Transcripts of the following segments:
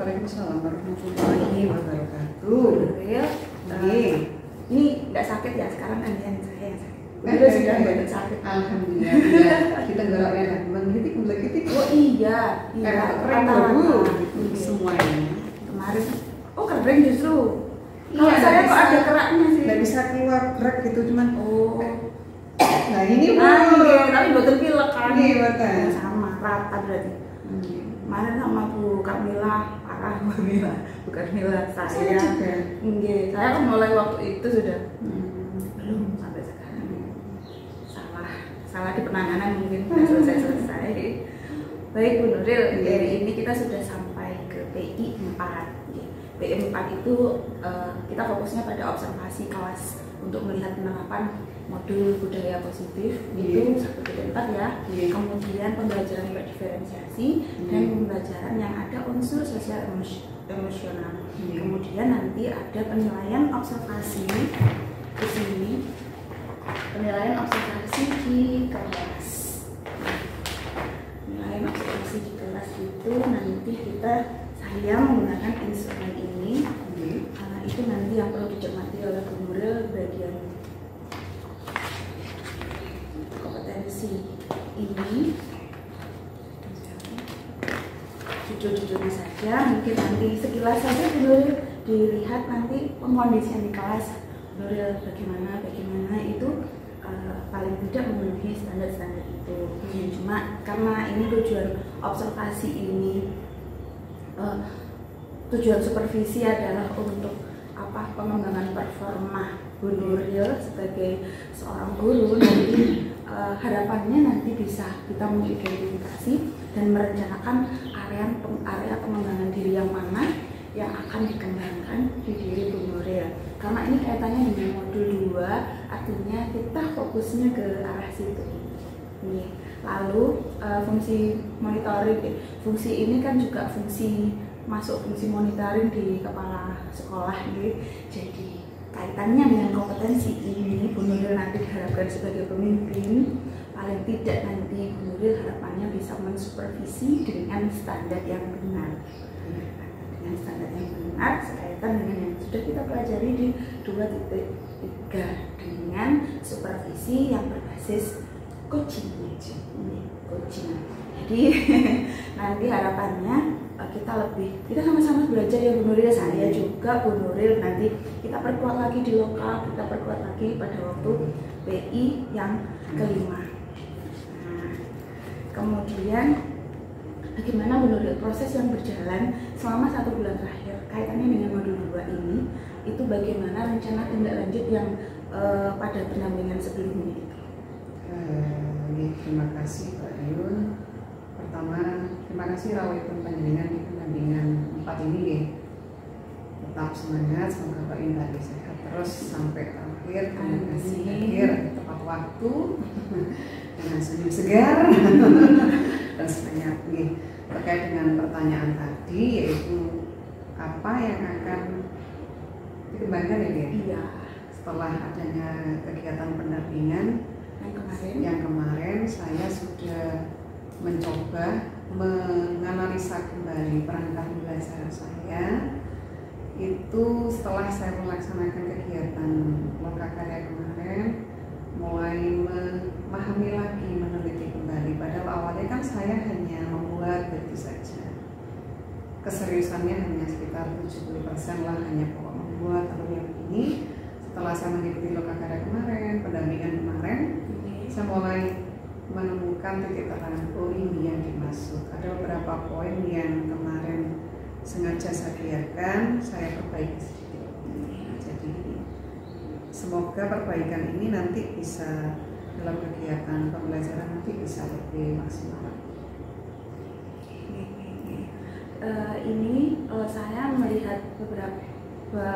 Waalaikumsalam warahmatullahi wabarakatuh. Ini nggak sakit ya sekarang gantian saya yang sakit. Udah sudah nggak sakit. Alhamdulillah. Kita goroknya melekitik. Oh iya. Keren baru semuanya. Kemarin, oh keren justru. Iya, saya kok ada keraknya sih. Nggak bisa keluar gerak gitu cuman. Oh. Nah ini tapi boten pilek kan? Iya betul. Sama rata berarti. Kemarin sama Bu Kamila, parah Bu Kamila, bukan Mila saya juga. Enggak, saya kan mulai waktu itu sudah belum sampai sekarang. Salah di penanganan mungkin sudah selesai. Baik Bu Nuril, hari ini kita sudah sampai ke PI 4. PI 4 itu kita fokusnya pada observasi kelas untuk melihat penerapan modul budaya positif itu 1 dan 4 ya. Kemudian pembelajaran berdiferensiasi dan pembelajaran yang ada unsur sosial emosional. Kemudian nanti ada penilaian observasi di sini. Penilaian observasi di kelas. Penilaian observasi di kelas itu nanti saya menggunakan instrumen ini. Itu nanti yang perlu dicermati oleh Bu Nuril bagian kompetensi ini. Judul-judulnya saja, mungkin nanti sekilas saja Bu Nuril dilihat nanti pengkondisian di kelas Bu Nuril bagaimana itu paling tidak memenuhi standar-standar itu. Cuma karena ini tujuan observasi ini, tujuan supervisi adalah untuk pengembangan performa Bu Nuril sebagai seorang guru. Nanti harapannya nanti bisa kita mengidentifikasi dan merencanakan area pengembangan diri yang mana yang akan dikembangkan di diri Bu Nuril. Karena ini kaitannya dengan modul 2, artinya kita fokusnya ke arah situ. Lalu fungsi monitoring, fungsi ini kan juga fungsi monitoring di kepala sekolah gitu. Jadi kaitannya dengan kompetensi ini Bu Nuril nanti diharapkan sebagai pemimpin, paling tidak nanti Bu Nuril harapannya bisa mensupervisi dengan standar yang benar. Dengan standar yang benar sekaitan dengan yang sudah kita pelajari di 2.3 dengan supervisi yang berbasis coaching. Jadi nanti harapannya kita sama-sama belajar ya Bu Nuril, saya juga Bu Nuril, nanti kita perkuat lagi di lokal, kita perkuat lagi pada waktu PI yang kelima. Kemudian bagaimana Bu Nuril proses yang berjalan selama 1 bulan terakhir kaitannya dengan modul 2 ini, itu bagaimana rencana tindak lanjut yang pada pendampingan sebelumnya itu? Terima kasih Pak Yun. Pertama, terima kasih rawatkan panjenengan di pendampingan 4 ini ya. Tetap semangat, semoga Pak Yun lagi sehat terus sampai akhir. Terima kasih akhir tepat waktu dengan senyum segar dan semangat nih. Terkait dengan pertanyaan tadi, yaitu apa yang akan dikembangkan ya dia? Iya. Setelah adanya kegiatan pendampingan yang kemarin saya sudah mencoba menganalisa kembali perangkat belajar saya itu setelah saya melaksanakan kegiatan lokakarya kemarin, mulai memahami lagi, meneliti kembali. Padahal awalnya kan saya hanya membuat begitu saja, keseriusannya hanya sekitar 70% lah, hanya pokok membuat. Lalu yang ini setelah saya mengikuti lokakarya kemarin, pendampingan kemarin, saya mulai menemukan titik terang, oh ini yang dimaksud. Ada beberapa poin yang kemarin sengaja saya biarkan, saya perbaiki sedikit. Jadi semoga perbaikan ini nanti bisa dalam kegiatan pembelajaran nanti bisa lebih maksimal. Ini saya melihat beberapa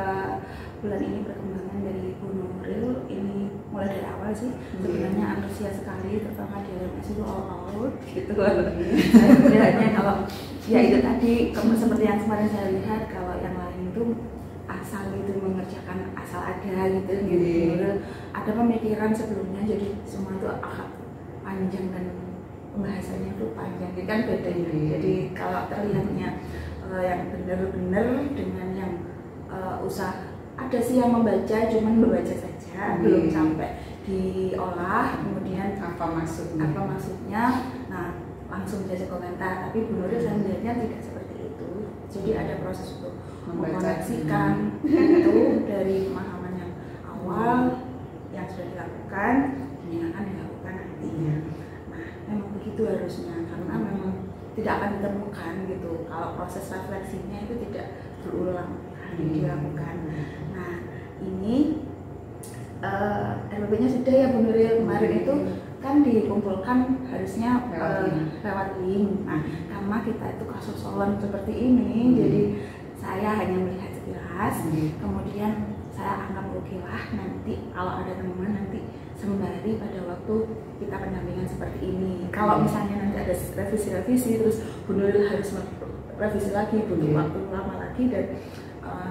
bulan ini perkembangan dari Bu Nuril ini mulai dari awal sih sebenarnya antusias sekali, terutama di LMS itu all gitu. Saya melihatnya kalau ya itu tadi seperti yang kemarin saya lihat, kalau yang lain itu asal gitu mengerjakan asal ada gitu. Nuril ada pemikiran sebelumnya, jadi semua itu agak panjang dan pembahasannya itu panjang, jadi kan beda ya. Jadi kalau terlihatnya yang benar-benar dengan yang usah, ada sih yang membaca, cuman membaca saja, belum sampai diolah, kemudian apa maksudnya, nah langsung saja komentar. Tapi Bu Nuril saya melihatnya tidak seperti itu. Jadi ada proses untuk mengkoneksikan itu dari pemahaman yang awal yang sudah dilakukan dan yang akan dilakukan nantinya. Nah, memang begitu harusnya, karena memang tidak akan ditemukan gitu kalau proses refleksinya itu tidak berulang kali dilakukan. Nah, ini RPP-nya sudah ya Bu Nuril, kemarin itu kan dikumpulkan harusnya lewat link. Nah, karena kita itu kasus-solan seperti ini, jadi saya hanya melihat sekilas, kemudian saya anggap oke lah nanti kalau ada teman nanti sembari pada waktu kita pendampingan seperti ini. Kalau misalnya nanti ada revisi terus Bu Nuril harus revisi lagi, butuh waktu lama lagi dan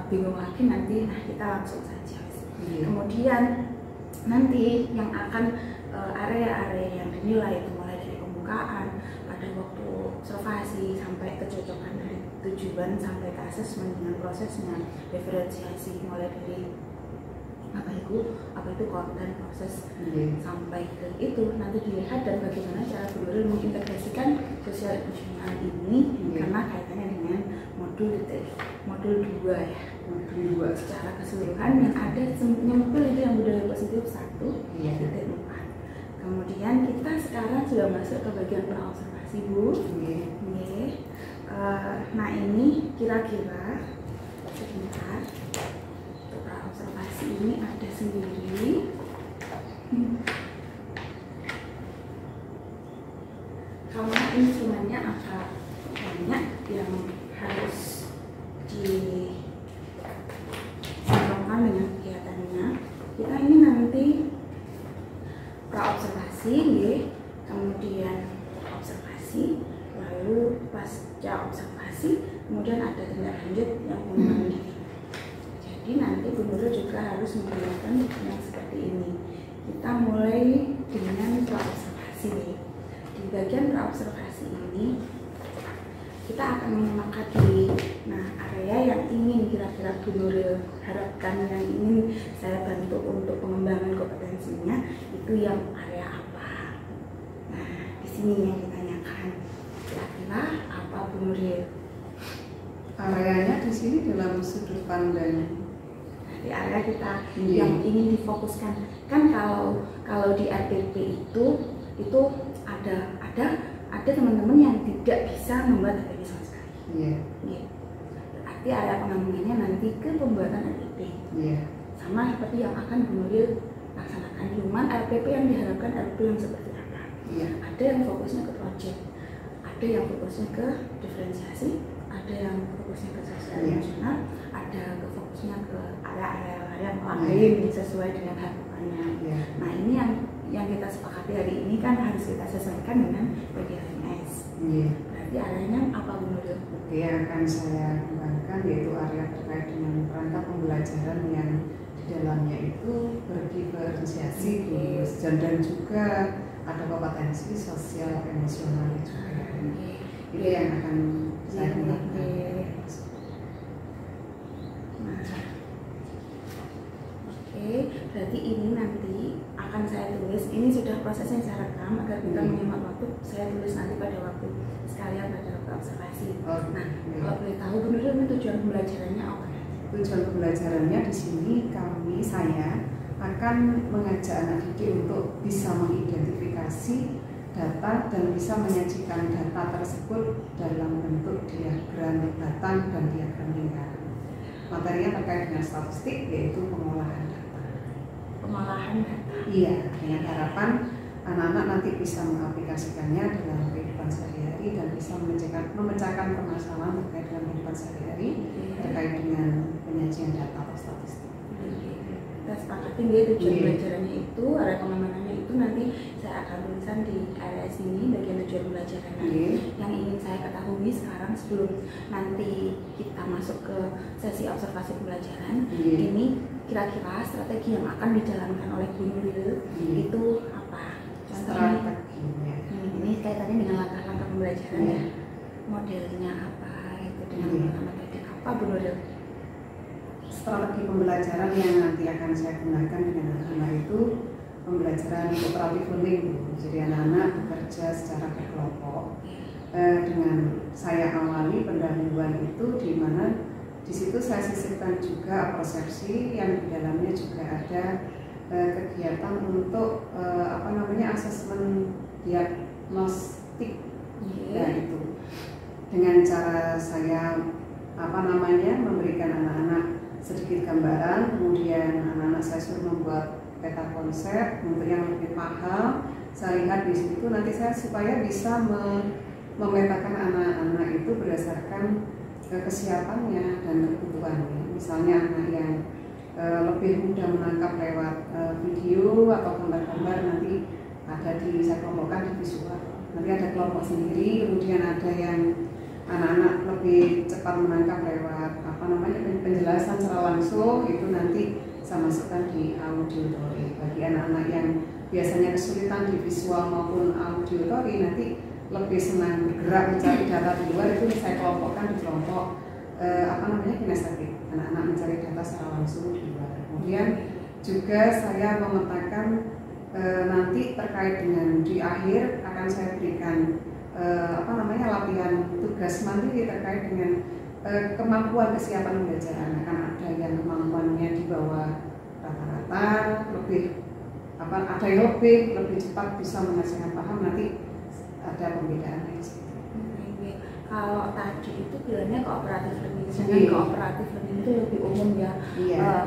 bingung lagi nanti, nah kita langsung saja. Kemudian nanti yang akan area-area yang dinilai itu mulai dari pembukaan pada waktu observasi sampai kecocokan dari tujuan sampai ke asesmen dengan prosesnya, diferensiasi mulai dari apa itu konten proses sampai ke itu nanti dilihat dan bagaimana cara Bu Nuril mengintegrasikan sosial emosional ini karena kaitannya dengan modul 2 ya. Modul 2 secara keseluruhan yang ada nyempil itu yang budaya positif 1 titik 4. Kemudian kita sekarang sudah masuk ke bagian praobservasi Bu. Nah ini kira-kira sebentar. Praobservasi ini ada sendiri. Karena instrumennya agak banyak yang harus disinkronkan dengan kegiatannya. Kita ini nanti praobservasi, kemudian observasi, lalu pasca observasi, kemudian ada tindak lanjut yang pengembangan diri. Jadi nanti Bu Nuril juga harus menggunakan yang seperti ini. Kita mulai dengan praobservasi. Di bagian praobservasi ini kita akan mengamati area yang ingin kira-kira Bu Nuril harapkan, yang ingin saya bantu untuk pengembangan kompetensinya itu yang area apa. Nah, di sini yang ditanyakan kira-kira apa Bu Nuril? Areanya di sini dalam sudut pandang. Di area kita yang ingin difokuskan kan kalau di RPP itu ada teman-teman yang tidak bisa membuat RPP sama sekali. Berarti area pengembangannya nanti ke pembuatan RPP. Sama seperti yang akan Bu Nuril laksanakan. Cuman RPP yang diharapkan RPP yang seperti apa? Ada yang fokusnya ke project, ada yang fokusnya ke diferensiasi, ada yang fokusnya ke sosial emosional, ada ke fokusnya ke area-area yang lain sesuai dengan harapannya. Nah ini yang kita sepakati hari ini kan harus kita sesuaikan dengan PDLMS. Berarti areanya apa Bu Nuril? Yang akan saya kembangkan yaitu area terkait dengan perangkat pembelajaran yang di dalamnya itu berdiferensiasi dan juga ada kompetensi sosial emosional juga. Itu yang akan saya kembangkan. Berarti ini nanti akan saya tulis. Ini sudah prosesnya saya rekam agar kita menghemat waktu. Saya tulis nanti pada waktu sekalian pada waktu observasi. Nah, kalau boleh tahu Bu Nuril ini tujuan pembelajarannya apa? Tujuan pembelajarannya di sini saya akan mengajak anak didik untuk bisa mengidentifikasi data dan bisa menyajikan data tersebut dalam bentuk diagram batang dan diagram lingkaran. Materinya terkait dengan statistik yaitu pengolahan data. Pengolahan data. Iya, dengan harapan anak-anak nanti bisa mengaplikasikannya dalam kehidupan sehari-hari dan bisa memecahkan permasalahan terkait dengan kehidupan sehari-hari terkait dengan penyajian data atau statistik. Kita sepakati tujuan pembelajarannya itu, area pengembangannya itu nanti saya akan tulisan di area sini bagian tujuan pembelajarannya. Yang ingin saya ketahui sekarang sebelum nanti kita masuk ke sesi observasi pembelajaran, ini kira-kira strategi yang akan dijalankan oleh Bu Nuril itu apa? Contohnya Strateginya. ini kaitannya pembelajaran ya. Modelnya apa itu dengan materi apa Bu Nuril? Strategi pembelajaran yang nanti akan saya gunakan dengan anak-anak itu pembelajaran cooperative learning. Jadi anak-anak bekerja secara berkelompok. Dengan saya awali pendahuluan itu di mana di situ saya sisipkan juga persepsi yang di dalamnya juga ada kegiatan untuk asesmen diagnostik. Ya itu dengan cara saya memberikan anak-anak sedikit gambaran, kemudian anak-anak saya suruh membuat peta konsep untuk yang lebih paham. Saya lihat di situ nanti saya supaya bisa memetakan anak-anak itu berdasarkan kesiapannya dan kebutuhannya. Misalnya anak yang lebih mudah menangkap lewat video atau gambar-gambar nanti saya kelompokkan di visual. Nanti ada kelompok sendiri, kemudian ada yang anak-anak lebih cepat menangkap lewat penjelasan secara langsung, itu nanti saya masukkan di auditori. Bagi anak-anak yang biasanya kesulitan di visual maupun auditori nanti lebih senang bergerak mencari data di luar, itu saya kelompokkan di kelompok kinestetik, anak-anak mencari data secara langsung di luar. Kemudian juga saya memetakan nanti terkait dengan di akhir akan saya berikan latihan tugas mandiri terkait dengan kemampuan kesiapan belajar anak. Kan ada yang kemampuannya di bawah rata-rata, ada yang lebih cepat bisa mengerjakan paham, nanti ada pembedaan di situ. Kalau tadi itu bilangnya kooperatif learning, dengan kooperatif learning itu lebih umum ya.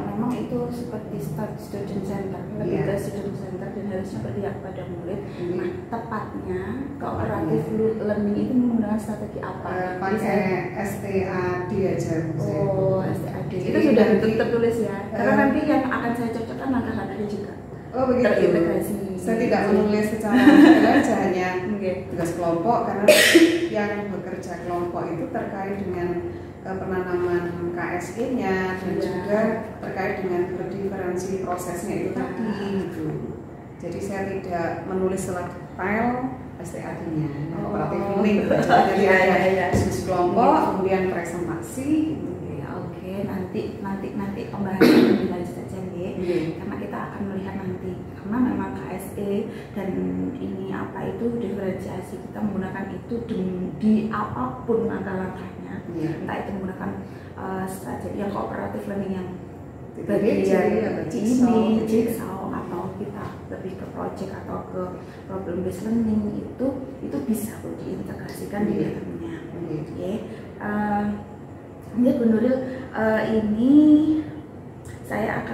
Memang itu seperti student center, lebih ke student center dan harusnya berpihak pada murid. Nah, tepatnya kooperatif learning itu menggunakan strategi apa? Pakai STAD aja. Oh, STAD. Itu sudah tertulis ya. Karena nanti yang akan saya cocokkan langkah-langkahnya juga. Oh begitu. Terintegrasi. Saya tidak menulis secara detail aja, hanya tugas kelompok, karena yang bekerja kelompok itu terkait dengan penanaman KSE-nya dan juga terkait dengan berdiferensi prosesnya itu tadi gitu. Jadi saya tidak menulis secara detail STAD-nya, kooperatif learning. Jadi ada diskusi kelompok, kemudian presentasi gitu. Oke, nanti pembahasan lebih lanjut aja karena kita akan melihat nanti, karena memang KSE dan ini itu diferensiasi kita menggunakan itu di apapun langkah-langkahnya, entah itu menggunakan strategi yang kooperatif learning yang bagian ini jigsaw atau kita lebih ke project atau ke problem based learning, itu bisa diintegrasikan di dalamnya. Ya Bu Nuril, ini saya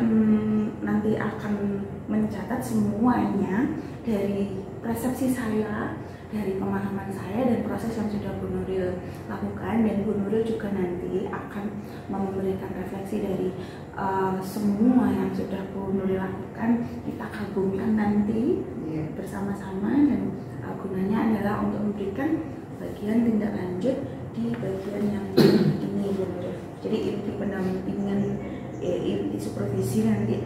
nanti akan mencatat semuanya dari persepsi saya, dari pemahaman saya dan proses yang sudah Bu Nuril lakukan, dan Bu Nuril juga nanti akan memberikan refleksi dari semua yang sudah Bu Nuril lakukan. Kita kagumkan nanti bersama-sama, dan gunanya adalah untuk memberikan bagian tindak lanjut di bagian yang ini Bu Nuril. Jadi inti pendampingan, inti supervisi nanti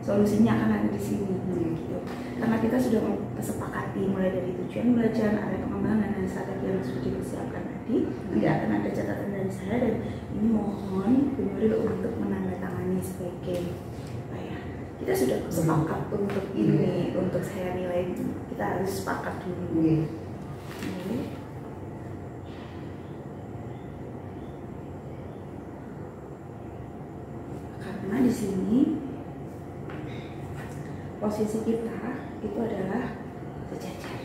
solusinya akan ada di sini gitu. Karena kita sudah kesepakati mulai dari tujuan belajar, area pengembangan dan strategi yang sudah dipersiapkan tadi. Tidak akan ada catatan dari saya, dan ini mohon Bu Nuril untuk menandatangani sebagai kita sudah sepakat untuk ini, untuk saya nilai, kita harus sepakat dulu. Karena di sini posisi kita itu adalah sejajar.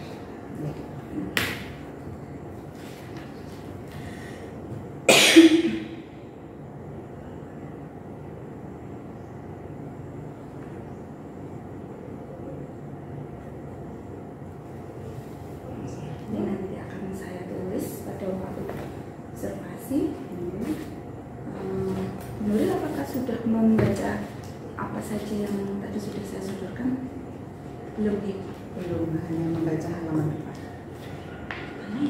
Ini nanti akan saya tulis pada waktu observasi. Nuril, apakah sudah membaca apa saja yang tadi sudah saya sodorkan? Belum, hanya membaca halaman depan.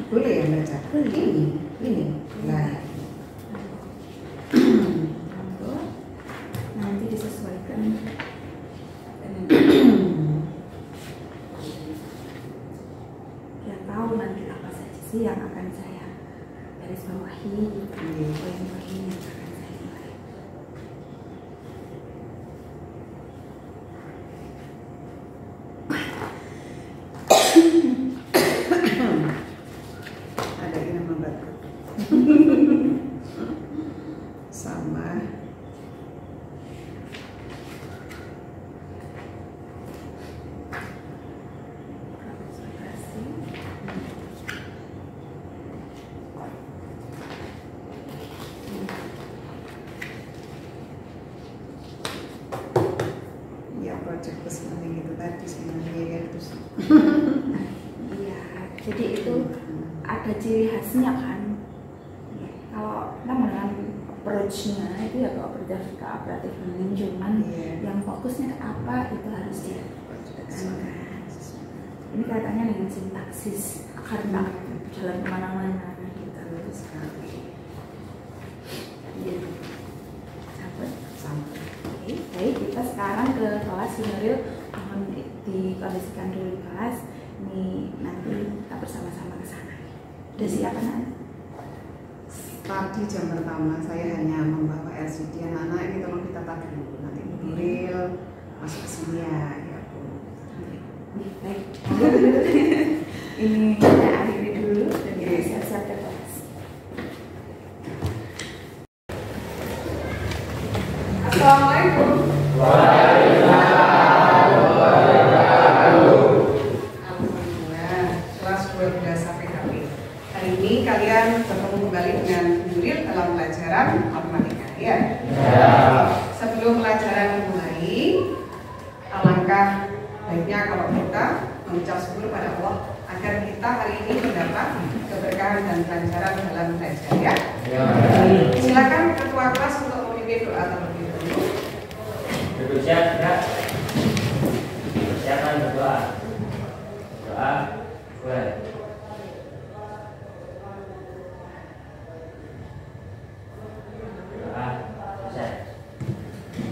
Boleh ya baca? Ini. Nah, nanti disesuaikan dengan yang tahu nanti apa saja konsentrasi yang akan saya garis bawahi, poin-poin yang akan saya nilai. Ada yang membantu. Sama. Ya, project seperti itu tadi sebenarnya ya terus. Iya, jadi itu ada ciri khasnya kan. Kalau kita menggunakan approach-nya itu ya kooperatif manajemen, yang fokusnya ke apa itu harus ditekankan. Ini kaitannya dengan sintaksis karena jalan kemana-mana gitu. Iya. Sampai. Oke, baik, kita sekarang ke kelas Nuril. Mohon dikondisikan dulu di kelas. Ini nanti kita bersama-sama ke sana. Udah siap anak? Tadi jam pertama saya hanya membawa LCD anak-anak ini tolong ditata dulu. Nanti Nuril masuk ke sini ya Bu. Baik. Ini kita akhiri dulu dan kita siap-siap ke kelas. Assalamualaikum. Alhamdulillah, kelas 12 PKP. Hari ini kalian bertemu kembali dengan Nuril dalam pelajaran matematika ya. Sebelum pelajaran dimulai, alangkah baiknya kalau kita mengucap syukur pada Allah agar kita hari ini mendapat keberkahan dan kelancaran dalam belajar ya. Silakan ketua kelas untuk memimpin doa terlebih dahulu. Bersiap, persiapan berdoa. Doa, mulai. Doa, selesai.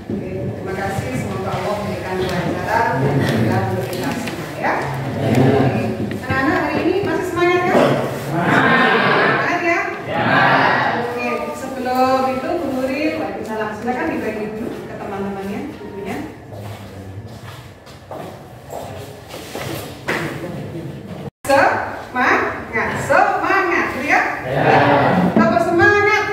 Oke, terima kasih. Semoga Allah memberikan kelancaran dan kemudahan untuk kita semua ya. Oke. Anak-anak hari ini masih semangat kan? Semangat ya? Oke, sebelum itu Bu Nuril, waalaikumsalam. Silakan dibagi dulu ke teman-temannya bukunya. Semangat, gitu ya? Apa semangat?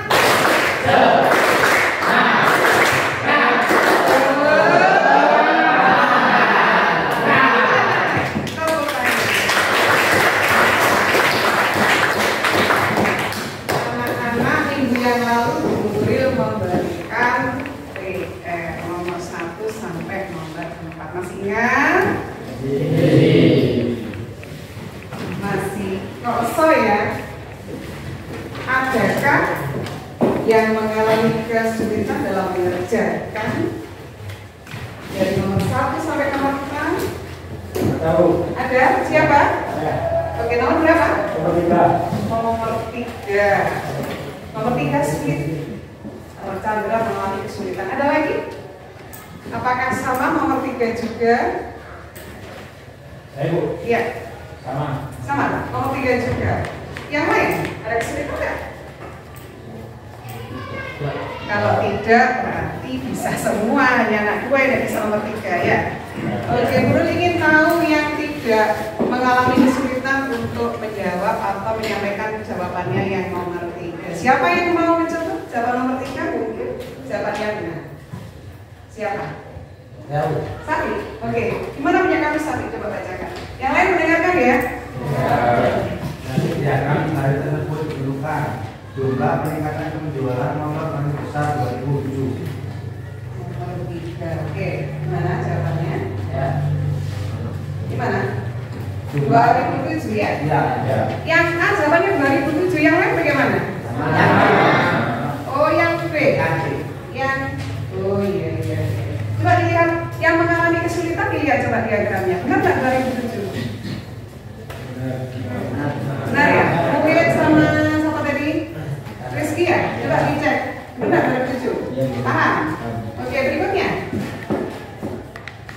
Anak-anak minggu yang lalu Bu Nuril memberikan nomor 1 sampai nomor 4. Masih ingat? Masih kosong ya? Adakah yang mengalami kesulitan dalam mengerjakan dari nomor 1 sampai nomor 4? Tahu. Ada? Siapa? Oke, nomor berapa? Nomor 3. Nomor 3. Nomor 3 sulit. Nomor Chandra mengalami kesulitan. Ada lagi? Apakah sama nomor 3 juga? Bu. Iya. Sama. Sama, nomor 3 juga. Yang lain, ada kesulitan nggak? Kalau tidak, berarti bisa semua. Hanya anak 2 yang bisa nomor 3 ya. Oke, Guru ingin tahu yang tidak mengalami kesulitan untuk menjawab atau menyampaikan jawabannya yang nomor 3. Siapa yang mau mencoba jawaban nomor 3? Mungkin jawabannya benar. Siapa? Sati? Oke, gimana punya kamu Sati? Coba bacakan. Yang lain mendengarkan ya? Nanti diagram hari tersebut diperlukan jumlah peningkatan penjualan motor paling besar 2007. Nomor 3. Oke, gimana jawabannya? Ya. Gimana? 2007 ya? Iya. Yang A jawabannya 2007, yang lain bagaimana? Oh, yang B. Yang oh iya. Coba dilihat yang mengalami kesulitan, dilihat coba diagramnya. Benar nggak 2007? Benar ya? Mungkin sama tadi Rizky ya? Coba dicek. Benar 2007? Paham? Oke, berikutnya.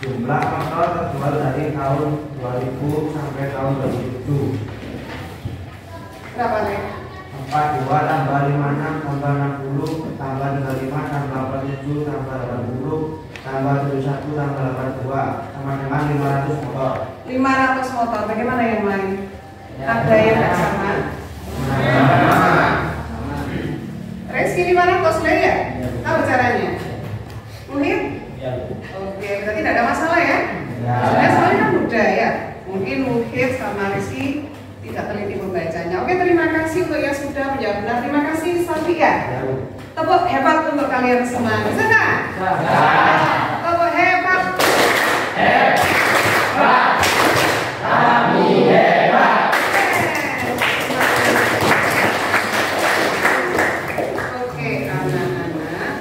Jumlah motor terjual dari tahun 2000 sampai tahun 2007. Berapa nih? 42 tambah 56 tambah 60 tambah 35 tambah 47 tambah 80 tambah 71 tambah 82 sama dengan 500 motor. 500 motor. Bagaimana yang lain? Ada yang nggak sama? Reski 500 lah ya? Tahu caranya? Muhid? Ya. Oke, berarti tidak ada masalah ya? Ya. Sebenarnya soalnya kan mudah ya. Mungkin Muhid sama Rizky tidak teliti membacanya. Oke, terima kasih untuk yang sudah menjawab benar. Terima kasih Sofia. Ya. Tepuk hebat untuk kalian semua. Bisa nggak? Tepuk hebat. Hebat. Kami hebat. Oke, anak-anak.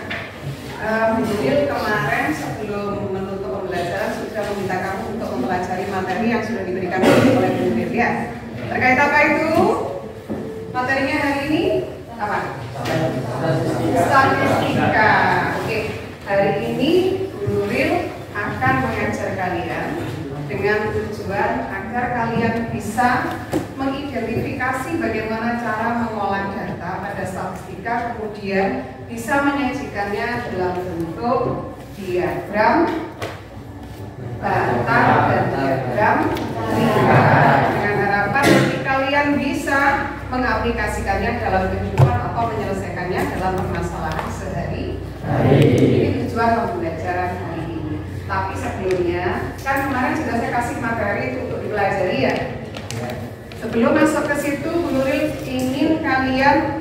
Mungkin kemarin sebelum menutup pembelajaran sudah meminta kamu untuk mempelajari materi yang sudah diberikan oleh Bu Dir ya. Terkait apa itu? Materinya hari ini apa? Statistika. Oke, hari ini Bu Nuril akan mengajar kalian dengan tujuan agar kalian bisa mengidentifikasi bagaimana cara mengolah data pada statistika, kemudian bisa menyajikannya dalam bentuk diagram batang dan diagram lingkaran, dengan harapan nanti kalian bisa mengaplikasikannya dalam kehidupan atau menyelesaikannya dalam permasalahan sehari. Ini tujuan pembelajaran hari ini. Tapi sebelumnya, kan kemarin sudah saya kasih materi untuk dipelajari ya. Sebelum masuk ke situ, Bu Nuril ingin kalian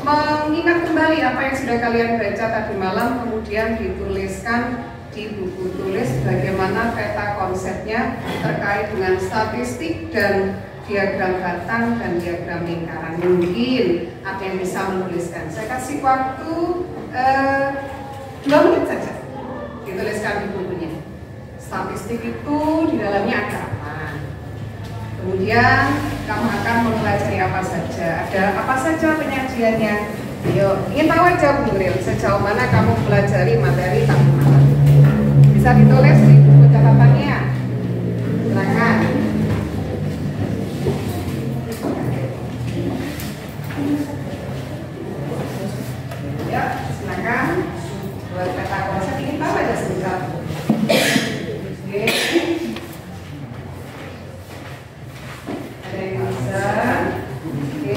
mengingat kembali apa yang sudah kalian baca tadi malam, kemudian dituliskan di buku tulis bagaimana peta konsepnya terkait dengan statistik dan diagram batang dan diagram lingkaran. Mungkin ada yang bisa menuliskan. Saya kasih waktu 2 menit saja. Dituliskan di bukunya. Statistik itu di dalamnya ada apa? Kemudian kamu akan mempelajari apa saja. Ada apa saja penyajiannya? Ayo, ingin tahu aja Bu Nuril, sejauh mana kamu pelajari materi tadi malam. Bisa ditulis di buku catatannya. Silakan. Ya, silakan. Buat peta konsep ingin tahu aja sebentar. Oke. Ada yang bisa? Oke.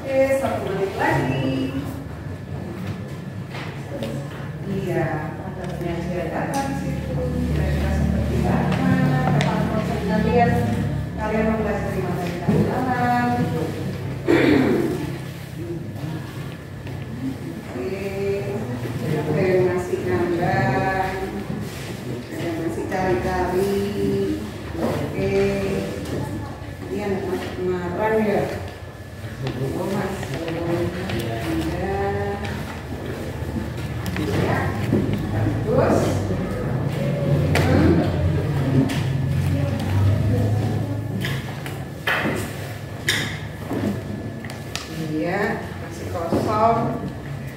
Oke, 1 menit lagi. Iya, ada penyajian data di situ. Kira-kira seperti apa? Apa konsep kalian mempelajari materi tadi malam. Ada yang masih gambar, ada yang masih cari-cari. Oke, ini anak masuk pengarang ya. Oh mas, ya, bagus. Iya, masih kosong.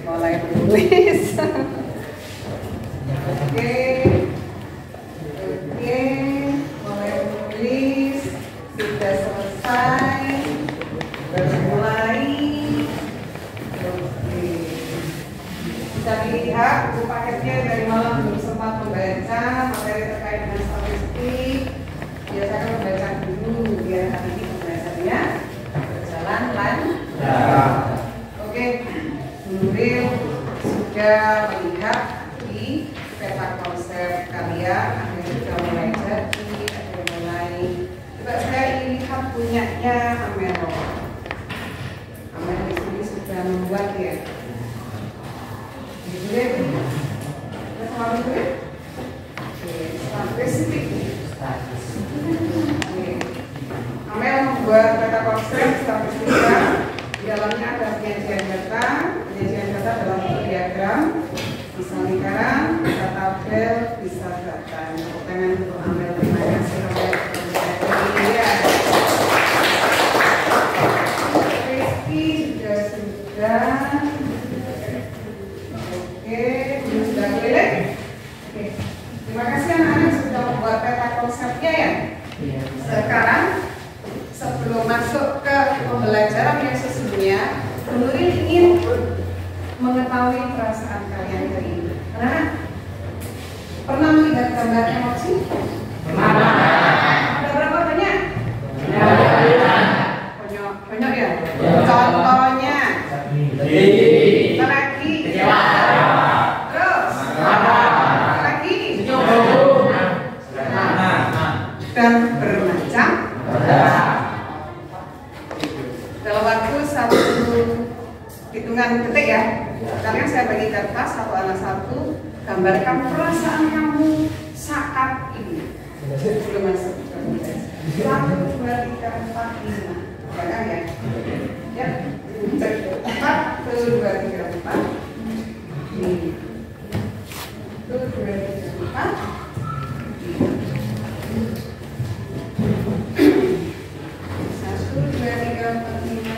Mulai menulis. Oke, mulai menulis. Sudah selesai. Mulai. Oke. Bisa dilihat buku paketnya dari malam belum sempat membaca materi terkait dengan statistik. Biasakan membaca dulu biar hari ini pembelajarannya berjalan lancar. Oke, Nuril sudah melihat di peta konsep kalian, ada yang sudah mulai jadi, ada yang mulai. Coba saya ingin lihat punyanya Amel. Amel di sini sudah membuat ya. Nuril, kita sama Nuril. Oke, statistik. Oke. Amel membuat peta konsep statistika. Di dalamnya ada penyajian data dalam bentuk diagram, bisa lingkaran, bisa tabel, bisa batang. Tepuk tangan untuk Amel. Terima kasih Amel. Terima kasih anak-anak sudah membuat peta konsepnya ya. Sekarang sebelum masuk ke pembelajaran yang sesungguhnya, Nuril ingin mengetahui perasaan kalian hari ini. Karena pernah melihat gambar emoji? Ada berapa banyak? Banyak ya? Contohnya lagi, terus lagi, dan bermacam. Dalam waktu 1 hitungan detik ya, kalian saya bagi kertas satu anak satu, gambarkan perasaan kamu saat ini. Belum masuk. 1, 2, 3, 4, 5. Jangan ya. Ya. 4, 1, 2, 3, 4. Ini. 1, 2, 3, 4. 1, 2, 3, 4, 5.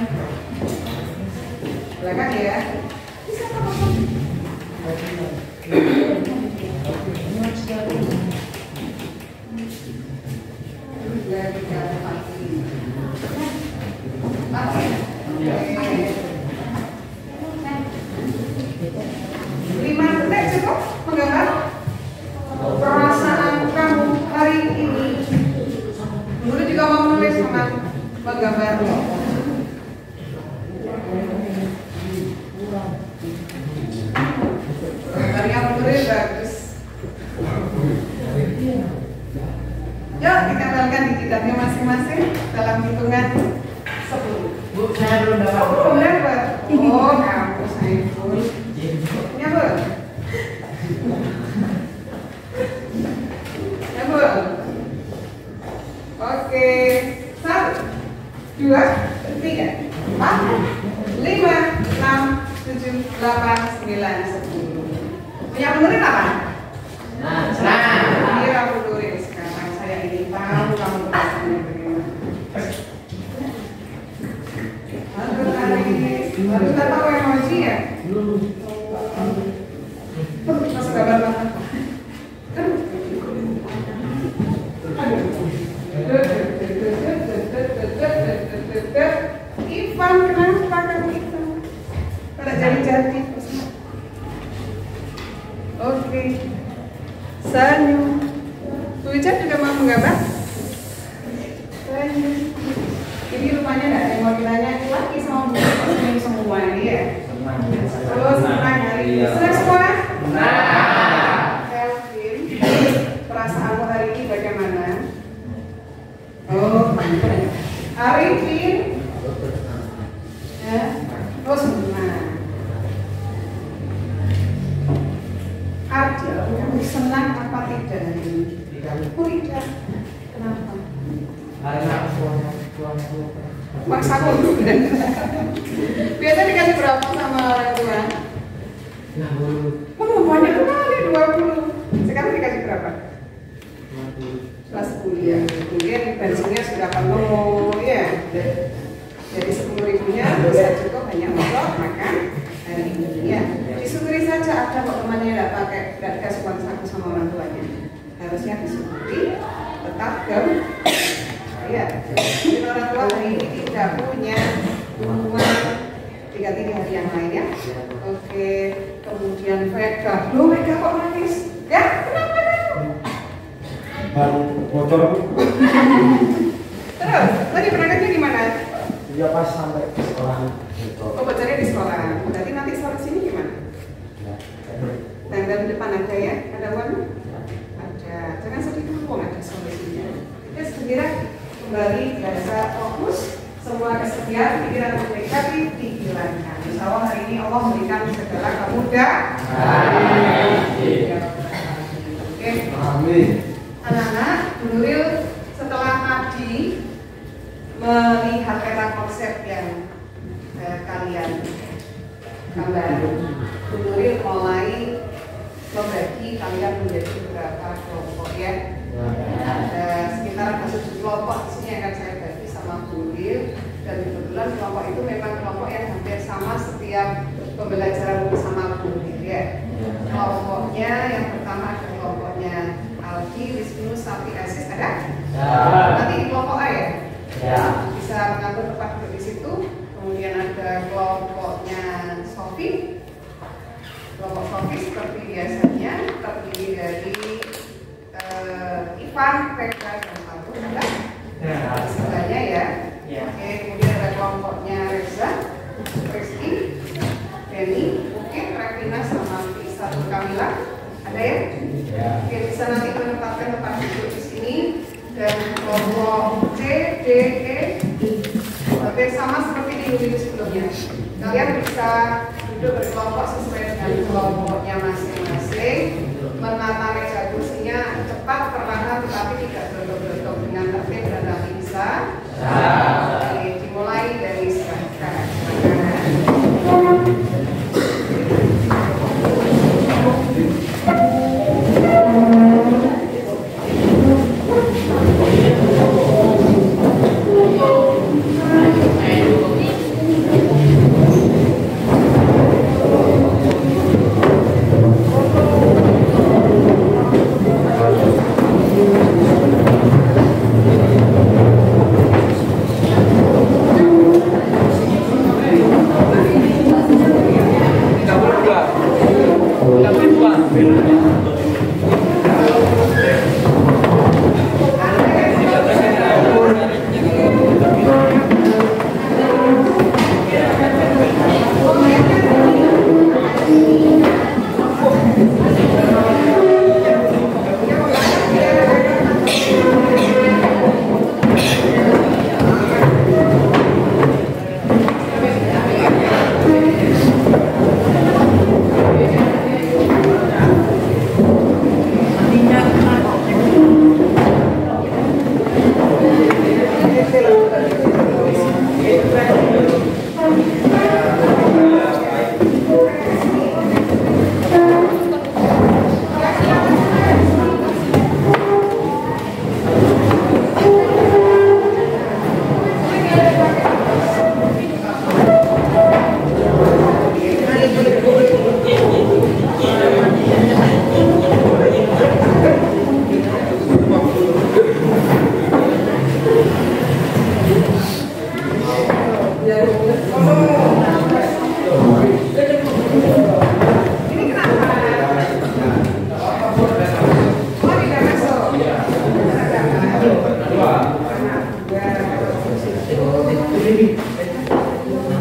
Belakang ya. Bisa apa-apa. Yuk, ditempelkan di tidaknya masing-masing dalam hitungan 10. Bu, saya belum dapat. Oh, belum dapat. Oh, kamu Saiful. Ya, Bu. Ya, Bu. Oke. 1, 2, 3, 4, 5, 6, 7, 8, 9, 10. Punya penulis apa? Nah, Iya, penulis. Sekarang saya ingin tahu kamu perasaannya bagaimana. Aduh, tak tahu emoji ya? Masuk gambar mata. Ivan, kenapa kamu Ivan? Pada jadi-jadi. Oke. Senyum. Bu Ica juga mau menggambar? Senyum. Ini rupanya nggak ada yang mau ditanya lagi sama Bu Ica semua ini ya. Terus hari ini sudah semua? Kelvin, perasaanmu hari ini bagaimana? Oh, Arifin, ya, oh senang. Adil, kamu senang apa tidak hari ini? Oh tidak, kenapa? Maksa aku. Biasa dikasih berapa sama orang tua? Oh banyak kali 20. Sekarang dikasih berapa? Kelas kuliah. Kemudian bensinnya sudah penuh ya. Jadi 10.000-nya bisa cukup hanya untuk makan hari ini ya. Disyukuri saja ada kok temannya tidak dikasih uang saku sama orang tuanya. Harusnya disyukuri, tetap ya. Jadi orang tua hari ini tidak punya uang diganti di hari yang lain ya. Oke, kemudian Vega. Loh Vega kok nangis? Ya, kenapa kamu? Baru bocor. Terus, tadi berangkatnya di mana? Ya pas sampai ke sekolah. Oh, bocornya di sekolah. Berarti nanti sore sini gimana? Tanggal di depan ada ya? Ada uang? Ada. Jangan sedih dulu, ada solusinya. Kita segera kembali biasa fokus. Semua kesedihan pikiran negatif dihilangkan. Insya Allah hari ini Allah memberikan segala kemudahan. Oke. Amin. Anak-anak, Nuril setelah tadi melihat peta konsep yang kalian gambar, Nuril mulai membagi kalian menjadi beberapa kelompok ya. Ada sekitar 7 kelompok di sini akan saya bagi sama Nuril, dan kebetulan kelompok itu memang kelompok yang hampir sama setiap pembelajaran bersama Nuril ya. Kelompoknya yang pertama ada kelompoknya sapi asis ada? Ya. Nanti di kelompok A ya? Ya. Bisa mengatur tempat duduk di situ. Kemudian ada kelompoknya Sofi. Kelompok Sofi seperti biasanya terdiri dari Ivan, Pekka, dan Satu. Ada? Ya. Sebelahnya ya. Ya. Oke, kemudian ada kelompoknya Reza, Rizky, Denny, Bukit, Revina, sama Lisa, Kamila. Ada ya? Ya. Oke, bisa nanti menempatkan tempat duduk di sini. Dan kelompok C, D, E, hampir sama seperti di unit sebelumnya. Kalian bisa duduk berkelompok sesuai dengan kelompoknya masing-masing. Menata meja kursinya cepat, perlahan, tetapi tidak bergerak dengan tertib dan rapi bisa. Oke, dimulai dari sekarang.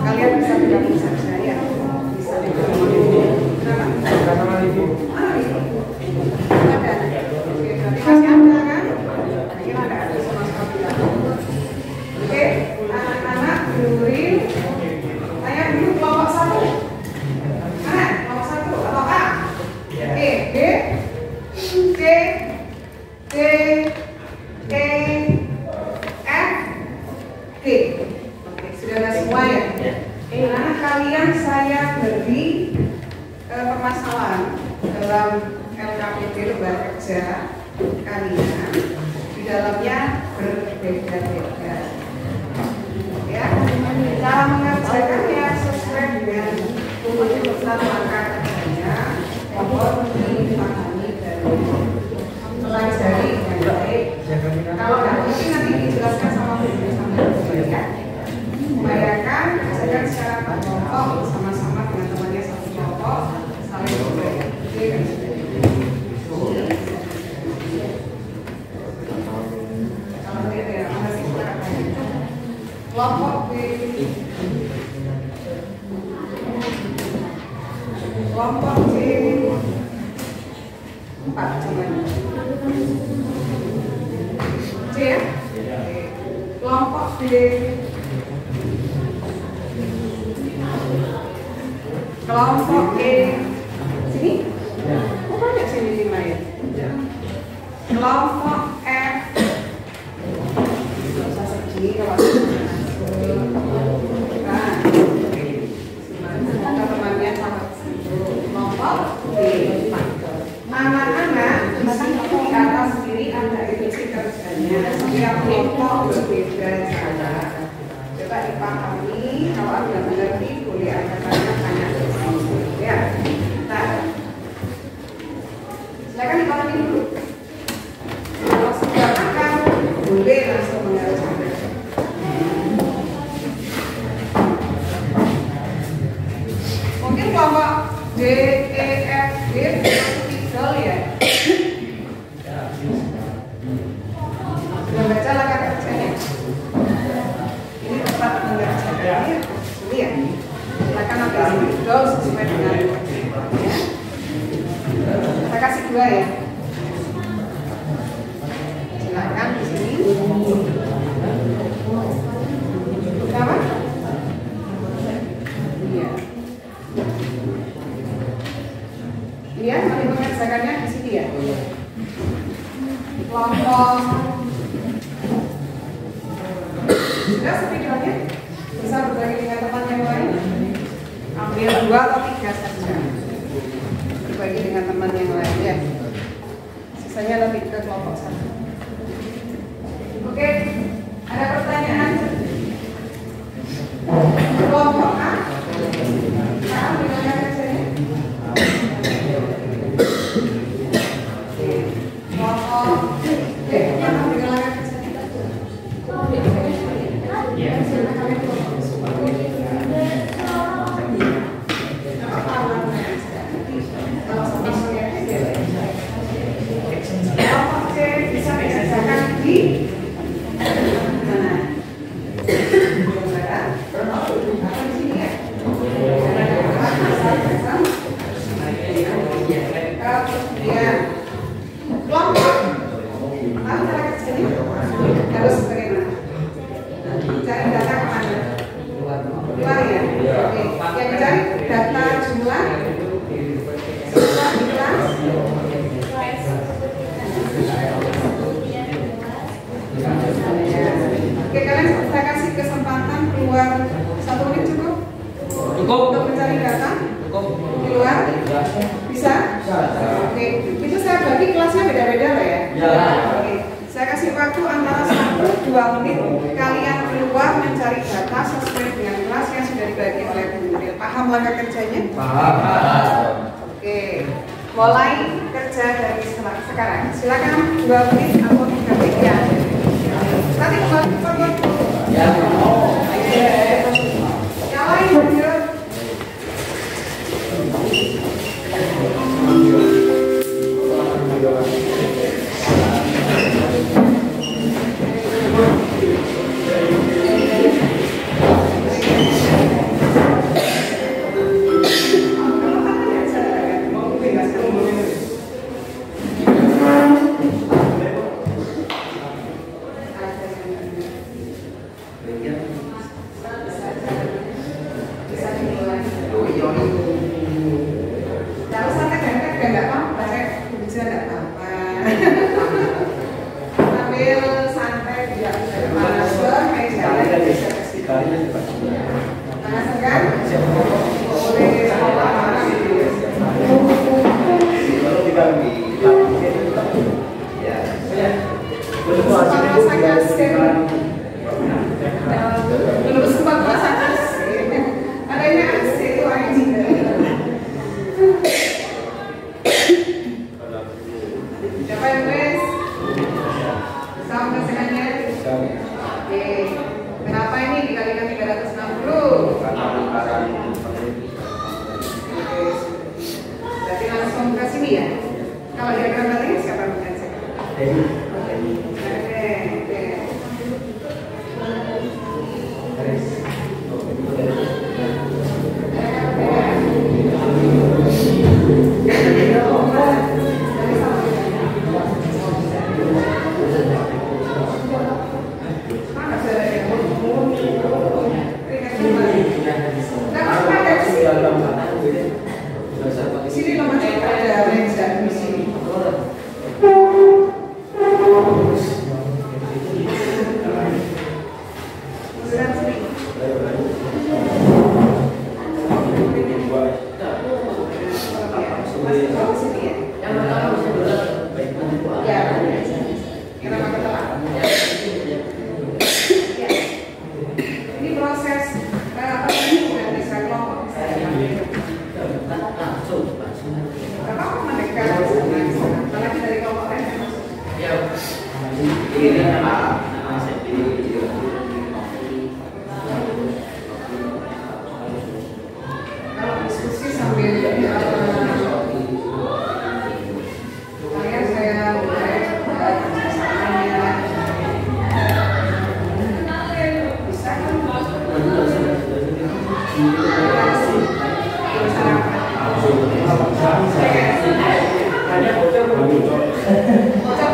Kalian bisa bilang bisa saya, bisa bilang kenapa? Ada. Oke, berarti masih ada kan? Kira ada sama sekali. Oke, anak-anak dengerin. Saya dulu kelompok 1. Mana? Kelompok 1 atau A? Oke, B, C, D, E, F, G. Oke, sudah ada semua ya? Nah, kalian saya beri permasalahan dalam LKPD lembaga kerja kalian di dalamnya berbeda-beda. Ya, cara mengerjakannya sesuai dengan tuntutan langkah kerjanya, mohon dipahami dan pelajari dengan baik. Kalau nggak mungkin nanti dijelaskan sama guru sama ya. Bayangkan kerjakan secara berkelompok sama-sama dengan temannya satu kelompok, saling berbagi dan sebagainya. Kalau tidak ya, masih kurang banyak. Kelompok B, kelompok C, 4 cuman. C ya? Kelompok D, kelompok E, sini? Oh banyak sini 5 ya? Kelompok F, bisa segi kalau nah, temannya sama kelompok B. Anak-anak di atas sendiri ada edisi kerjanya. Setiap kelompok berbeda cara. Coba dipahami. Kalau ada mengerti boleh ada tanya-tanya. Ya, nah, silakan dipahami dulu. Kalau kelompok. Sudah videonya bisa berbagi dengan teman yang lain. Ambil 2 atau 3 saja. Berbagi dengan teman yang lain ya. Sisanya lebih ke kelompok 1. Oke, ada pertanyaan? Kelompok A. Bagaimana kerjanya? Kelompok B. Bagaimana kerjanya? Kelompok C bisa dikerjakan di mana? Harus bagaimana? Cari data kemana? Luar ya? Oke. Yang dicari data jumlah siswa di kelas. Oke, kalian saya kasih kesempatan keluar 1 menit cukup? Cukup. Untuk mencari data? Cukup. Di luar? Bisa? Oke. Itu saya bagi kelasnya beda-beda loh ya? Ya. Oke. Saya kasih waktu antara 1-2 menit kalian keluar mencari data sesuai dengan kelas yang sudah dibagi oleh Bu Nuril. Paham langkah kerjanya? Paham. Oke. Mulai kerja dari sekarang. Silakan 2 menit atau 3 menit ya. Nanti kembali. Ya. Yang lain lanjut. Kalau santai kan enggak apa-apa, saya bisa enggak apa-apa. Sambil santai tidak ada panas kayak jalan bisa kasih. Panas kan? Boleh apa-apa gitu ya. Belum sempat masak adanya AC itu anjing. Siapa yang tulis? Sama kesilannya? Oke. Kenapa ini dikalikan 360? Berarti langsung ke sini ya? Kalau diagram tadi siapa yang mengajar? Di sini nomornya ada meja di sini. Ini proses apa ini bukan bisa kelompok apa mendekat apalagi dari kelompok lain yang masuk. Kalau diskusi sambil kalian saya mulai kerjasamanya bisa kan? Bocah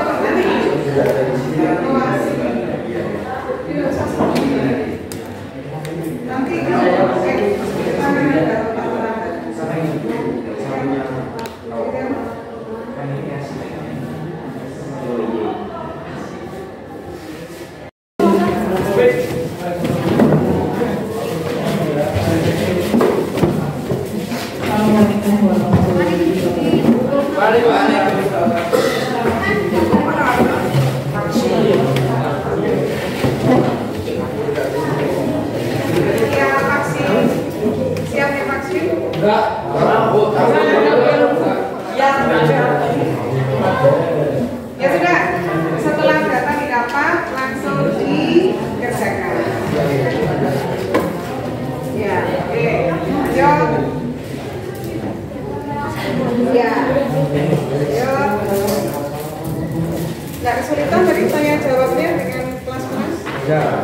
Nggak kesulitan tadi saya jawabnya dengan kelas-kelas? Ya.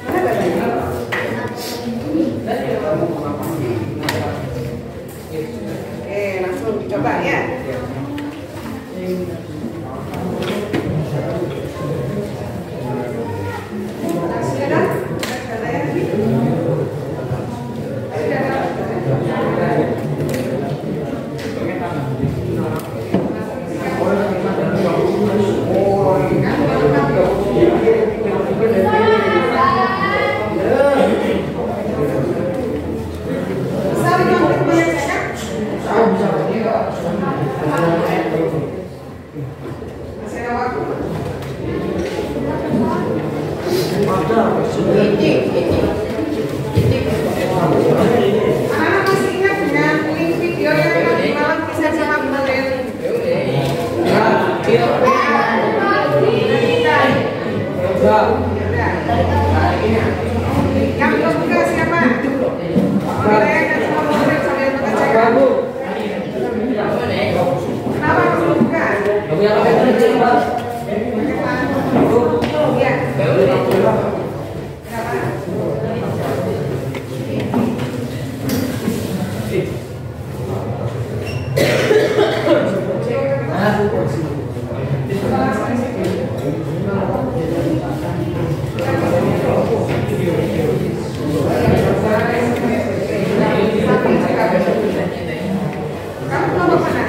Mana badannya? Oke, langsung dicoba ya. Anak-anak masih ingat dengan link video yang tadi malam bisa sama kemarin? Yang belum buka siapa? Saya dan semua murid sambil mengerjakan. Kenapa belum buka? Iya. Kamu kelompok mana?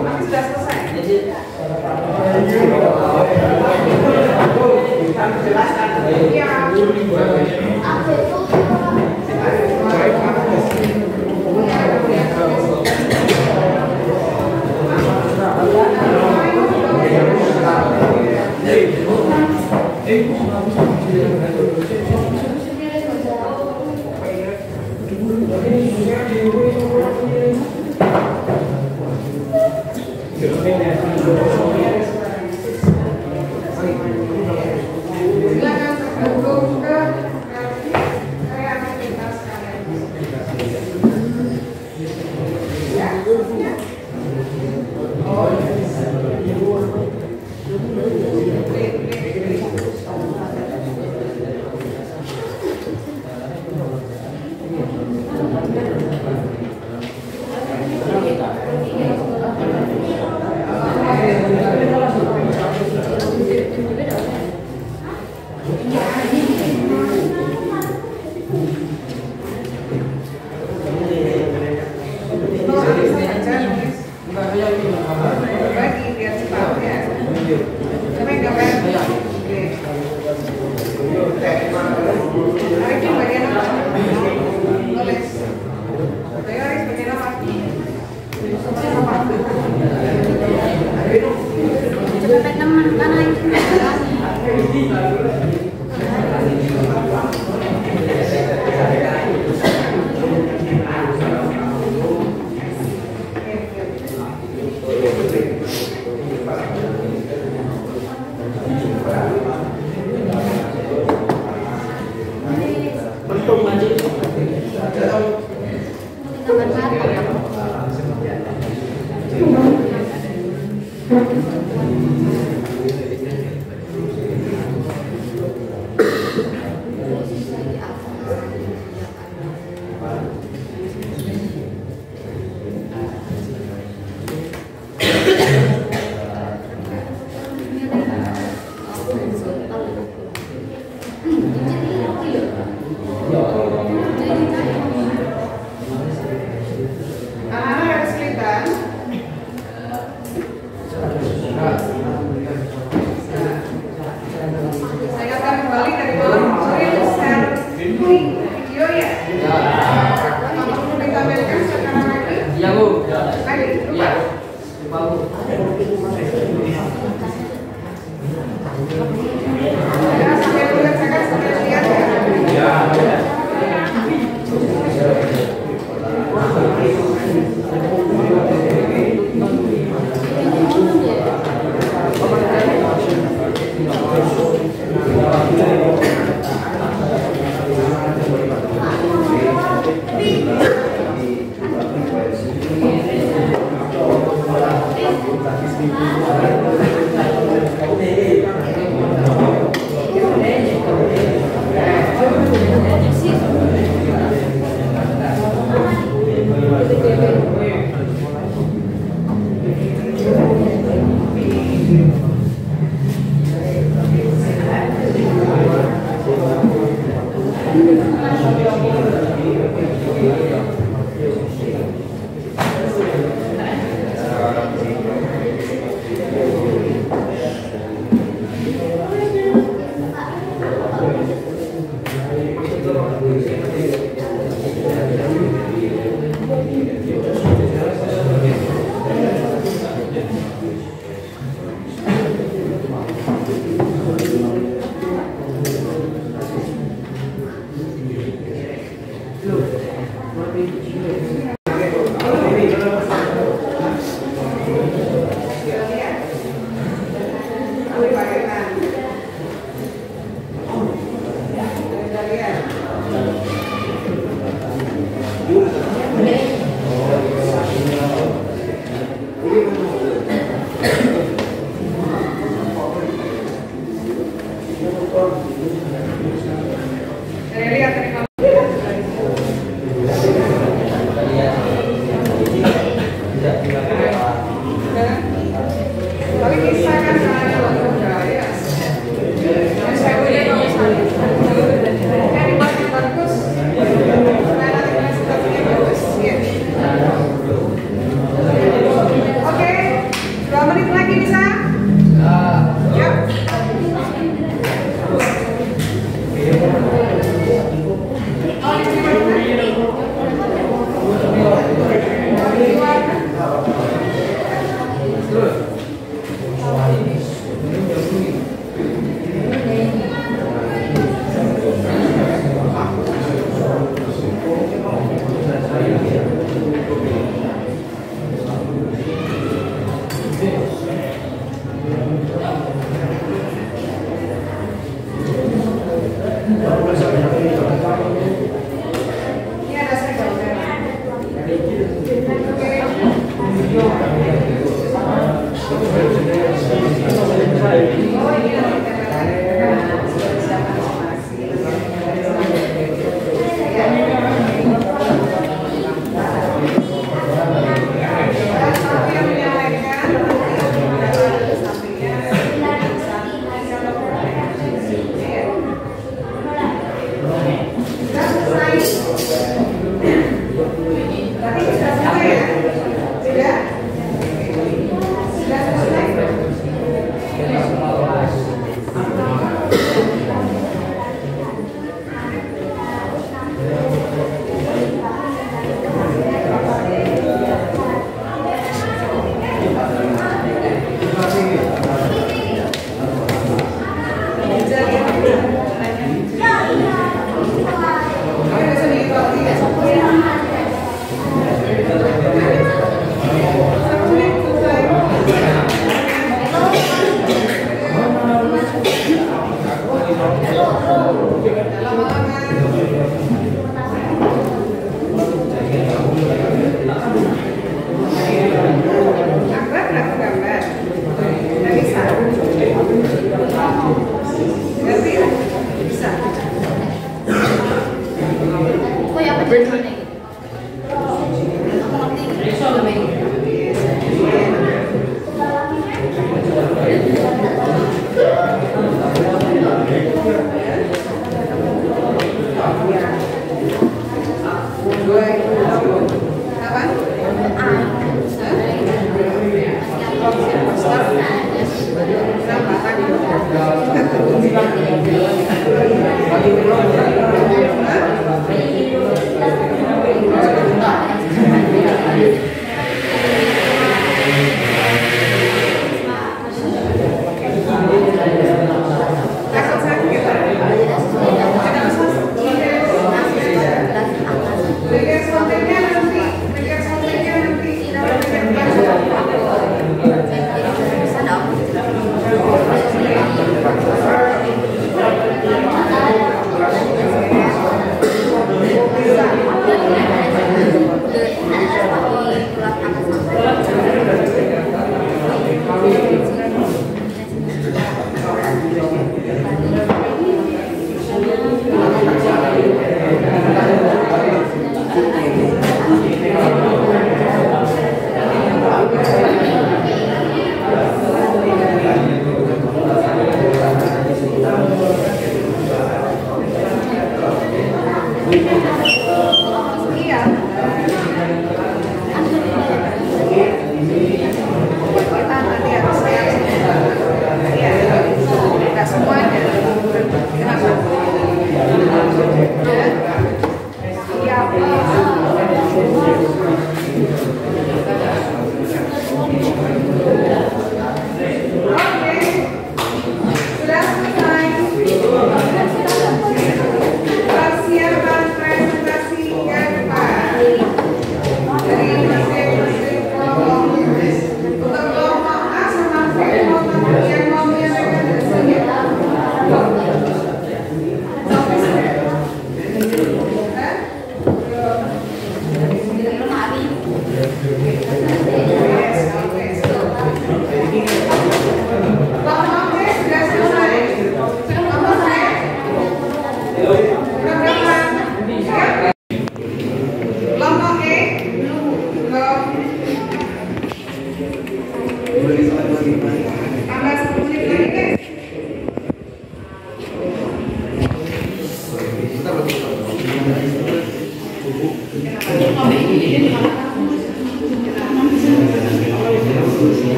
Tapi sudah selesai. Silakan tergabung ke area aktivitas kalian. Ya. Bagi biar cepat ya. Coba yang gambar. Oke. Arifin bagian apa? Tulis. Ayo Arif bagian apa? Coba teman mana itu? Anak-anak ada kesulitan? Saya ingatkan kembali dari malam kemarin share link video ya. Kalau perlu ditampilkan sekarang lagi. Iya, Bu. Lagi, lupa. Lupa, Bu. Ya, sampai mengerjakan sampai lihat ya.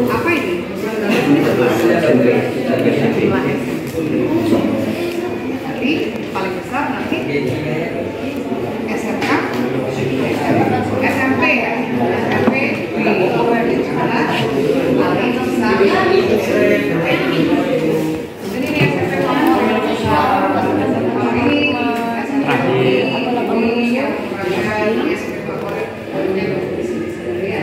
Apa ini? Nanti paling besar nanti SMK, SMP ya, SMP di sana paling besar. Jadi ini SMP kalau ini SMP ini yang berada di SMP favorit di sini ya.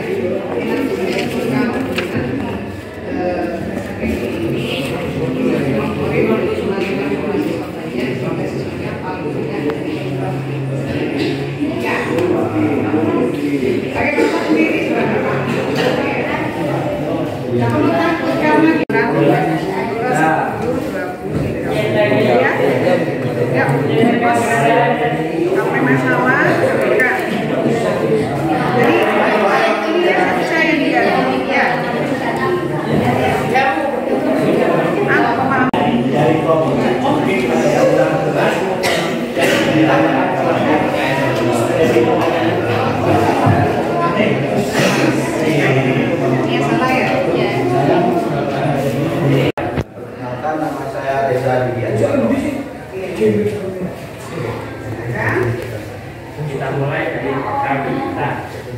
Ini kita mulai dari program kita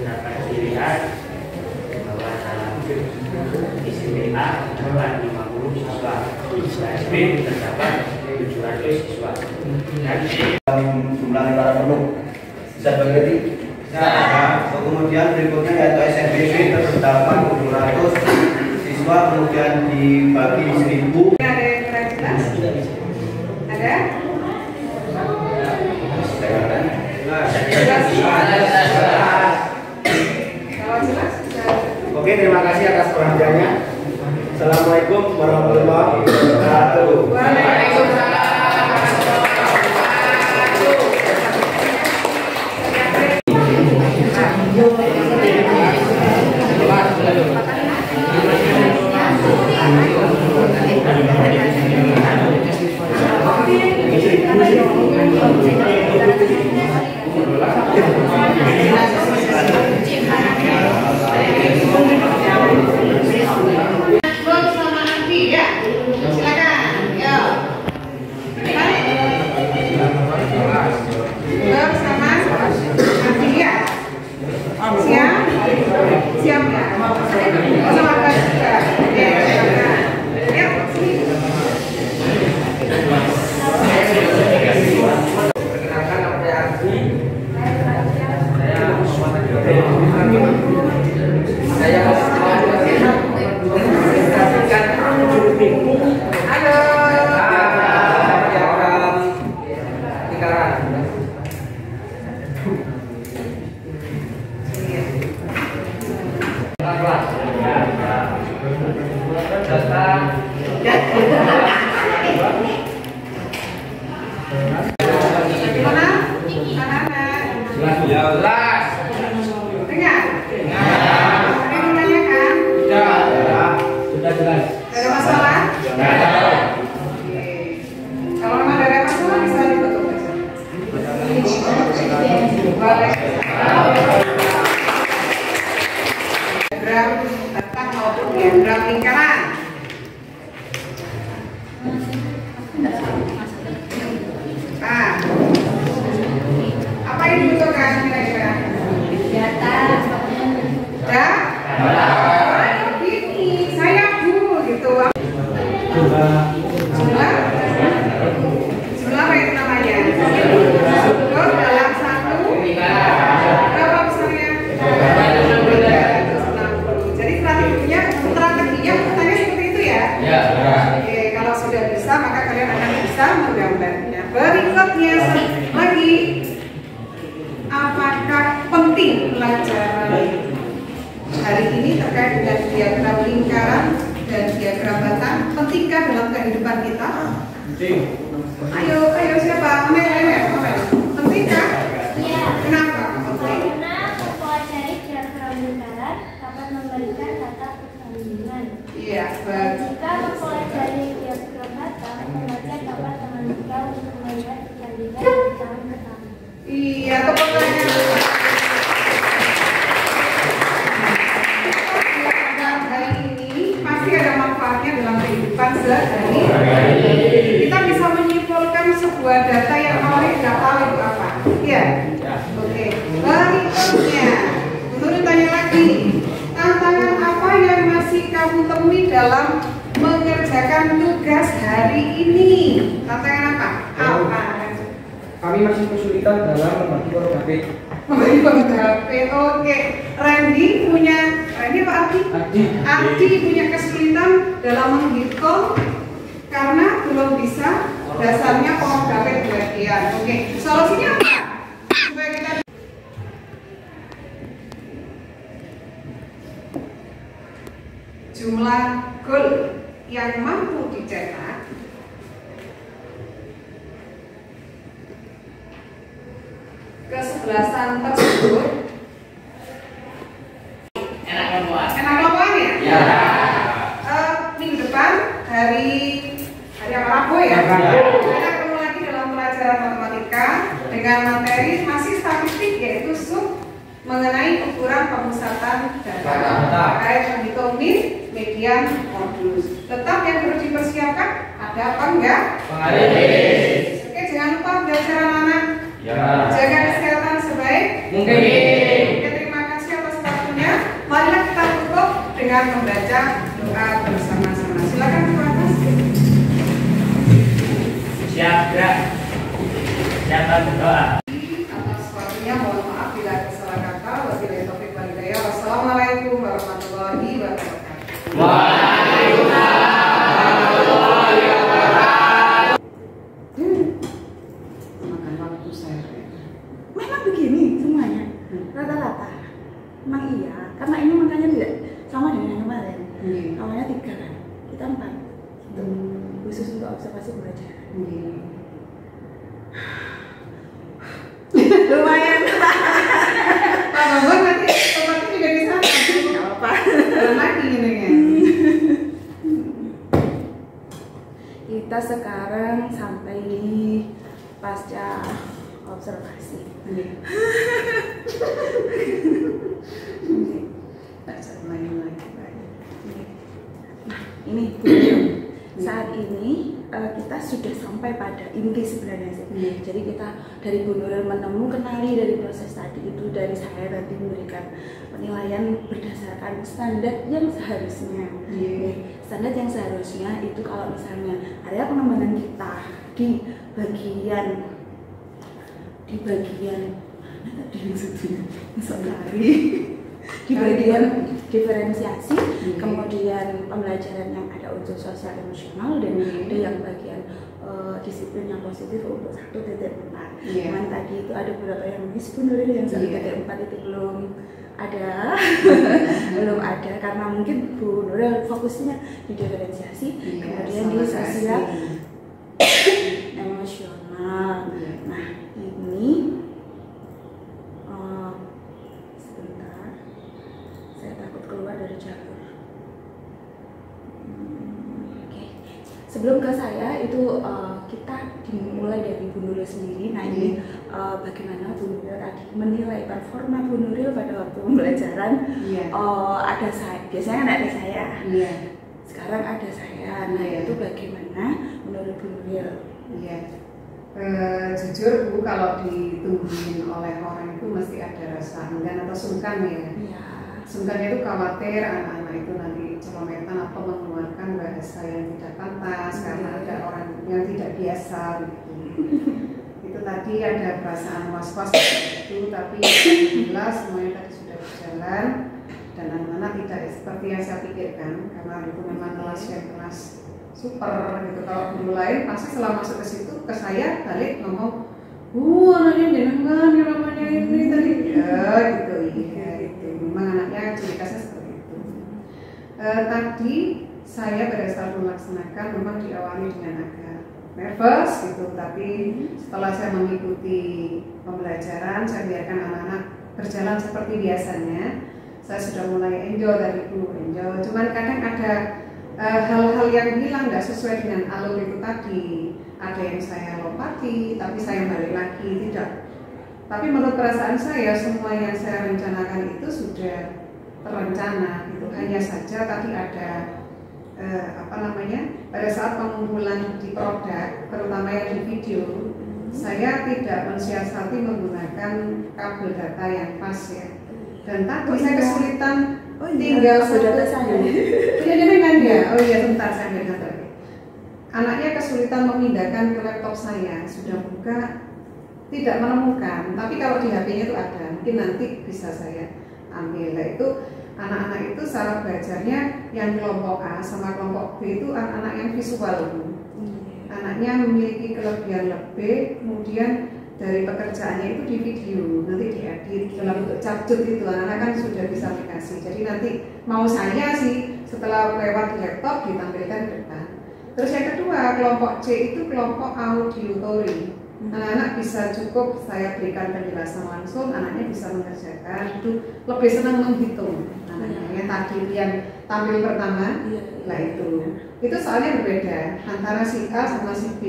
dapat dilihat bahwa dalam ICPA terdapat 50 siswa, KSP terdapat 700 siswa. Dan jumlah negara penuh bisa berarti. Nah, kemudian berikutnya yaitu SNBP terdapat 700 siswa, kemudian dibagi 1000. Ada yang kurang jelas? Ada? Oke, terima kasih atas perhatiannya. Assalamualaikum warahmatullahi wabarakatuh. Waalaikumsalam. Belum sama Andi ya? Silakan. Nah, apa yang dibutuhkan kira-kira? Data. Begini, saya Bu gitu. Jumlah apa itu namanya? Syukur dalam satu. Berapa besarnya? 360. Jadi strateginya pertanyaan seperti itu ya? Ya. Oke, kalau sudah bisa maka kalian akan bisa menggambarnya. Berikutnya lagi, apakah penting pelajaran hari ini terkait dengan diagram lingkaran dan diagram batang? Pentingkah dalam kehidupan kita? Penting. Ayo siapa? Amel. Pentingkah? Iya. Kenapa penting? Karena mempelajari diagram lingkaran dapat memberikan data perbandingan. Iya, Dan jika mempelajari diagram batang, pembaca dapat menentukan untuk melihat perbandingan dari tahun ke tahun. Iya, tepuk tangan. Hari ini pasti ada manfaatnya dalam kehidupan sehari-hari. Kita bisa menyimpulkan sebuah data yang awalnya tidak tahu itu apa. Iya. Oke. Berikutnya, menurut tanya lagi, tantangan apa yang masih kamu temui dalam mengerjakan tugas hari ini? Tantangan apa? Apa? Kami masih kesulitan dalam membagi portfolio. Membagi portfolio. Oke. Randy apa Ardi? Ardi punya kesulitan dalam menghitung karena belum bisa dasarnya portfolio bagian. Oke. Solusinya apa? Supaya kita jumlah goal yang mampu dicetak kesebelasan tersebut Enak keluar. enak kelompoknya? Ya. Minggu depan hari apa Rabu ya? Kita ketemu lagi dalam pelajaran matematika dengan materi masih statistik yaitu sub mengenai ukuran pemusatan data terkait menghitung min, median, modulus. Tetap yang perlu dipersiapkan ada apa enggak? Pengaris. Oke, jangan lupa belajar anak-anak. Ya. Jaga kesehatan sebaik Mungkin. Oke, terima kasih atas waktunya. Marilah kita tutup dengan membaca doa bersama-sama. Silakan ke atas. Siap, gerak. Siapkan berdoa. Atas waktunya mohon maaf bila ada salah kata. Wabillahi taufiq wal hidayah. Wassalamualaikum warahmatullahi wabarakatuh. Makan waktu saya. Memang begini semuanya, rata-rata. Memang iya, karena ini makanya tidak sama dengan yang kemarin. Awalnya 3 kan, kita 4. Gitu. Khusus untuk observasi belajar. Lumayan. Pak Bambang nanti tempatnya juga di sana. Nggak apa-apa. Lagi ini ya. Kita sekarang sampai di pasca observasi. Nah, ini saat ini kita sudah sampai pada inti sebenarnya sih. Jadi kita dari Bu Nuril kenali dari proses tadi itu, dari saya tadi memberikan penilaian berdasarkan standar yang seharusnya. Standar yang seharusnya itu kalau misalnya area pengembangan kita di bagian mana tadi maksudnya? Di bagian diferensiasi, kemudian pembelajaran yang ada unsur sosial emosional dan ada yang bagian disiplin yang positif untuk 1.4. Yang tadi itu ada beberapa yang sebenarnya yang 1.4 itu belum ada, belum ada karena mungkin Bu Nuril fokusnya di diferensiasi, kemudian di sosial emosional. Nah ini sebentar, saya takut keluar dari jalur. Oke. Sebelum ke saya itu kita dimulai dari Bu Nuril sendiri. Nah ini bagaimana Bu Nuril tadi menilai performa Bu Nuril pada waktu pembelajaran. Ada saya, biasanya kan ada saya. sekarang ada saya. Nah itu bagaimana menurut Bu Nuril? Iya. Jujur Bu, kalau ditungguin oleh orang itu mesti ada rasa enggan atau sungkan ya. Iya. Sungkan itu khawatir anak-anak itu nanti celometan atau mengeluarkan bahasa yang tidak pantas karena ada orang yang tidak biasa gitu. Itu tadi ada perasaan was-was itu, tapi alhamdulillah semuanya tadi sudah berjalan dan anak-anak tidak seperti yang saya pikirkan karena itu memang kelas yang kelas super gitu. Kalau guru lain pasti setelah masuk ke situ ke saya balik ngomong, anaknya jenengan yang namanya ini tadi ya gitu, iya itu memang anaknya ciri khasnya seperti itu. Tadi saya pada saat melaksanakan memang diawali dengan agak nervous gitu, tapi setelah saya mengikuti pembelajaran saya biarkan anak-anak berjalan seperti biasanya, saya sudah mulai enjoy dari dulu enjoy. Cuman kadang ada hal-hal yang hilang nggak sesuai dengan alur itu tadi. Ada yang saya lompati, tapi saya balik lagi tidak. Tapi menurut perasaan saya semua yang saya rencanakan itu sudah terencana gitu. Hanya saja tadi ada pada saat pengumpulan di produk, terutama yang di video, saya tidak mensiasati menggunakan kabel data yang pas ya. Dan tadi saya kesulitan tinggal data saya. Kan ya? Oh iya, bentar saya ambil lagi. Anaknya kesulitan memindahkan ke laptop saya, sudah buka, tidak menemukan. Tapi kalau di HP-nya itu ada, mungkin nanti bisa saya ambil. Nah, itu anak-anak itu cara belajarnya yang kelompok A sama kelompok B itu anak-anak yang visual. Anaknya memiliki kelebihan lebih, kemudian dari pekerjaannya itu di video, nanti diedit dalam bentuk capcut itu, anak-anak kan sudah bisa aplikasi. Jadi nanti mau saya sih setelah lewat di laptop ditampilkan di depan. Terus yang kedua, kelompok C itu kelompok auditory. Anak-anak bisa cukup saya berikan penjelasan langsung, anaknya bisa mengerjakan, itu lebih senang menghitung. Anaknya yang tadi yang tampil pertama, lah itu soalnya berbeda antara si A sama si B.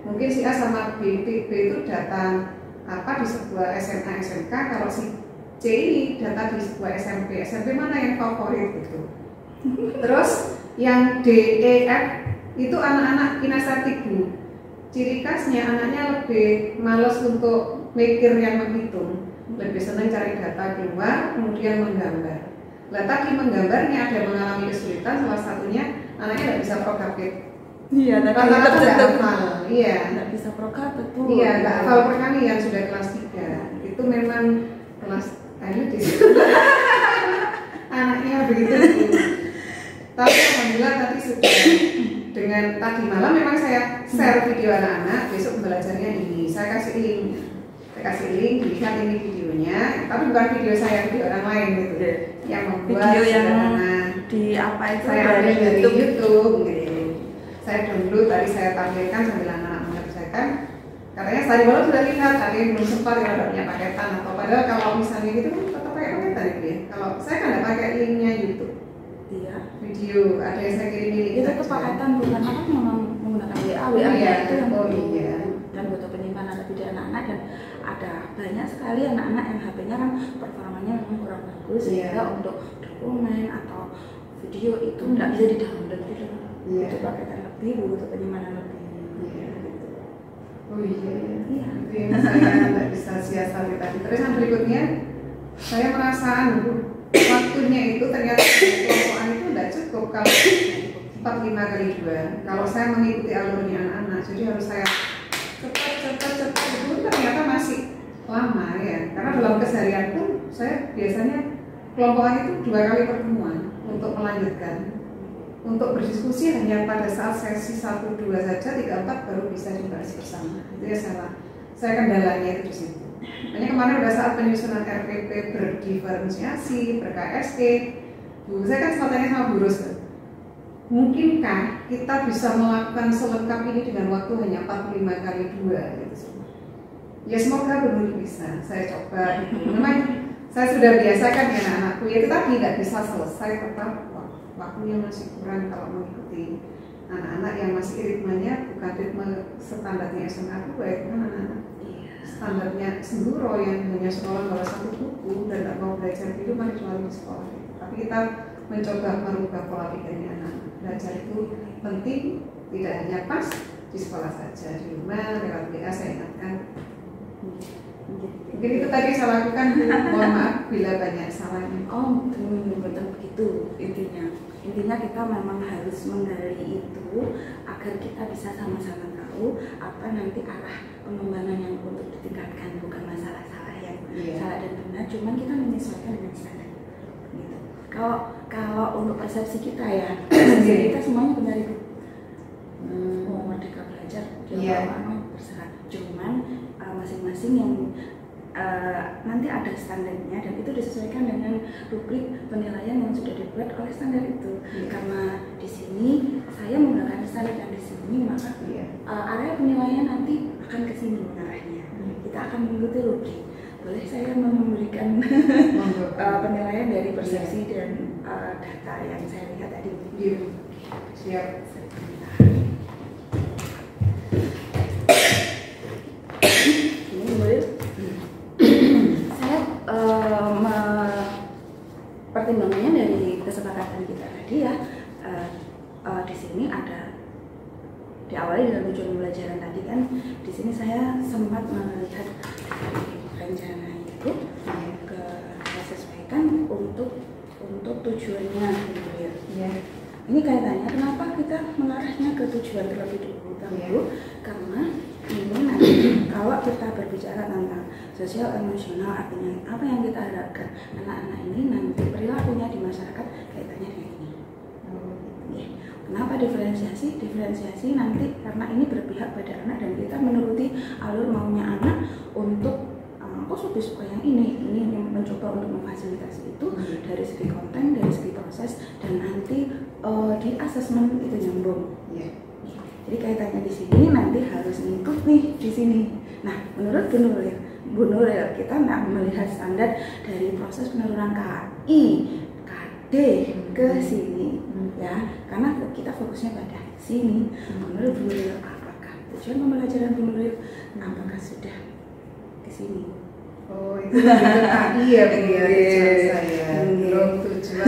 Mungkin si A sama B itu data apa di sebuah SMA SMK, kalau si C ini data di sebuah SMP mana yang favorit gitu. Terus yang D, E, F itu anak-anak kinestetik Bu. Ciri khasnya anaknya lebih malas untuk mikir yang menghitung, lebih senang cari data keluar, kemudian menggambar. Lah tadi menggambarnya ada mengalami kesulitan, salah satunya anaknya tidak bisa prographit. Iya, karena tidak hafal. Iya, tidak bisa prographit tuh. Iya, tidak hafal perkalian sudah kelas 3. Itu memang kelas di anaknya begitu. Tapi alhamdulillah tadi sudah dengan tadi malam memang saya share video anak-anak besok belajarnya ini. Saya kasih link, dilihat ini videonya, tapi bukan video saya, video orang lain gitu. Yang membuat video yang di apa itu saya ambil dari YouTube gitu. Saya download, tadi saya tampilkan sambil anak-anak mengerjakan. Katanya tadi malam sudah lihat, ada yang belum sempat yang ada punya paketan atau padahal kalau misalnya gitu tetap pakai paketan gitu ya. Kalau saya kan tidak pakai linknya YouTube. Iya. Video ada yang saya kirim link itu kepaketan bukan apa memang menggunakan WA itu yang dan butuh penyimpanan lebih dari anak-anak, dan ada banyak sekali anak-anak yang HP-nya kan performanya memang kurang bagus sehingga untuk dokumen atau video itu tidak bisa di-download gitu. Itu paketan lebih butuh penyimpanan lebih. Oh iya. Itu yang saya tidak bisa siasati tadi. Terus yang berikutnya saya merasa waktunya itu ternyata kelompokan itu tidak cukup kalau 4-5x2. Kalau saya mengikuti alurnya anak-anak, jadi harus saya cepat itu ternyata masih lama ya. Karena dalam keseharian pun saya biasanya kelompokan itu 2 kali pertemuan untuk melanjutkan. Untuk berdiskusi hanya pada saat sesi 1-2 saja, 3-4 baru bisa dibahas bersama. Itu ya saya kendalanya itu di situ. Makanya kemarin pada saat penyusunan RPP berdiferensiasi, ber-KST, Bu, saya kan sempat tanya sama Bu Ros, mungkinkah kita bisa melakukan selengkap ini dengan waktu hanya 45x2 gitu. Ya semoga benar bisa, saya coba gitu. Memang saya sudah biasakan dengan anakku, ya itu tadi tidak bisa selesai, tetap waktunya masih kurang kalau mengikuti anak-anak yang masih ritmenya bukan ritme standarnya SMA 2, itu kan anak-anak standarnya senduro yang hanya sekolah bawa 1 buku dan tidak mau belajar itu kan kecuali di sekolah. Tapi kita mencoba merubah pola pikirnya anak. belajar itu penting, tidak hanya pas di sekolah saja, di rumah lewat WA saya ingatkan. Mungkin itu tadi saya lakukan, mohon maaf bila banyak salahnya. Oh, betul begitu intinya kita memang harus menggali itu agar kita bisa sama-sama tahu apa nanti arah pengembangan yang untuk ditingkatkan, bukan masalah salah yang salah dan benar, cuman kita menyesuaikan dengan standar gitu. Kalau untuk persepsi kita ya, kita semuanya benar itu mau merdeka belajar terserah, cuman masing-masing yang nanti ada standarnya dan itu disesuaikan dengan rubrik penilaian yang sudah dibuat oleh standar itu. Karena di sini saya menggunakan standar dan di sini maka area penilaian nanti akan ke sini mengarahnya. Kita akan mengikuti rubrik. Boleh saya memberikan penilaian dari persepsi dan data yang saya lihat tadi? Siap. Pertimbangannya dari kesepakatan kita tadi ya, di sini ada diawali dengan tujuan pembelajaran tadi kan, di sini saya sempat melihat rencana itu saya sesuaikan untuk tujuannya ya. Ini kaitannya kenapa kita mengarahnya ke tujuan terlebih dahulu, karena ini nanti kalau kita berbicara tentang sosial emosional, artinya apa yang kita harapkan anak-anak ini nanti perilakunya di masyarakat kaitannya dengan ini. Kenapa diferensiasi? Diferensiasi nanti karena ini berpihak pada anak dan kita menuruti alur maunya anak untuk aku lebih suka yang ini mencoba untuk memfasilitasi itu dari segi konten, dari segi proses, dan nanti di asesmen itu nyambung. Jadi kaitannya di sini nanti harus ngikut nih di sini. Nah, menurut Bu Nuril kita nggak melihat standar dari proses penurunan KI, KD ke sini, ya, karena kita fokusnya pada sini. Menurut Bu Nuril, apakah tujuan pembelajaran Bu Nuril apakah sudah ke sini? Oh, itu KI ya, tujuan saya. Belum tujuan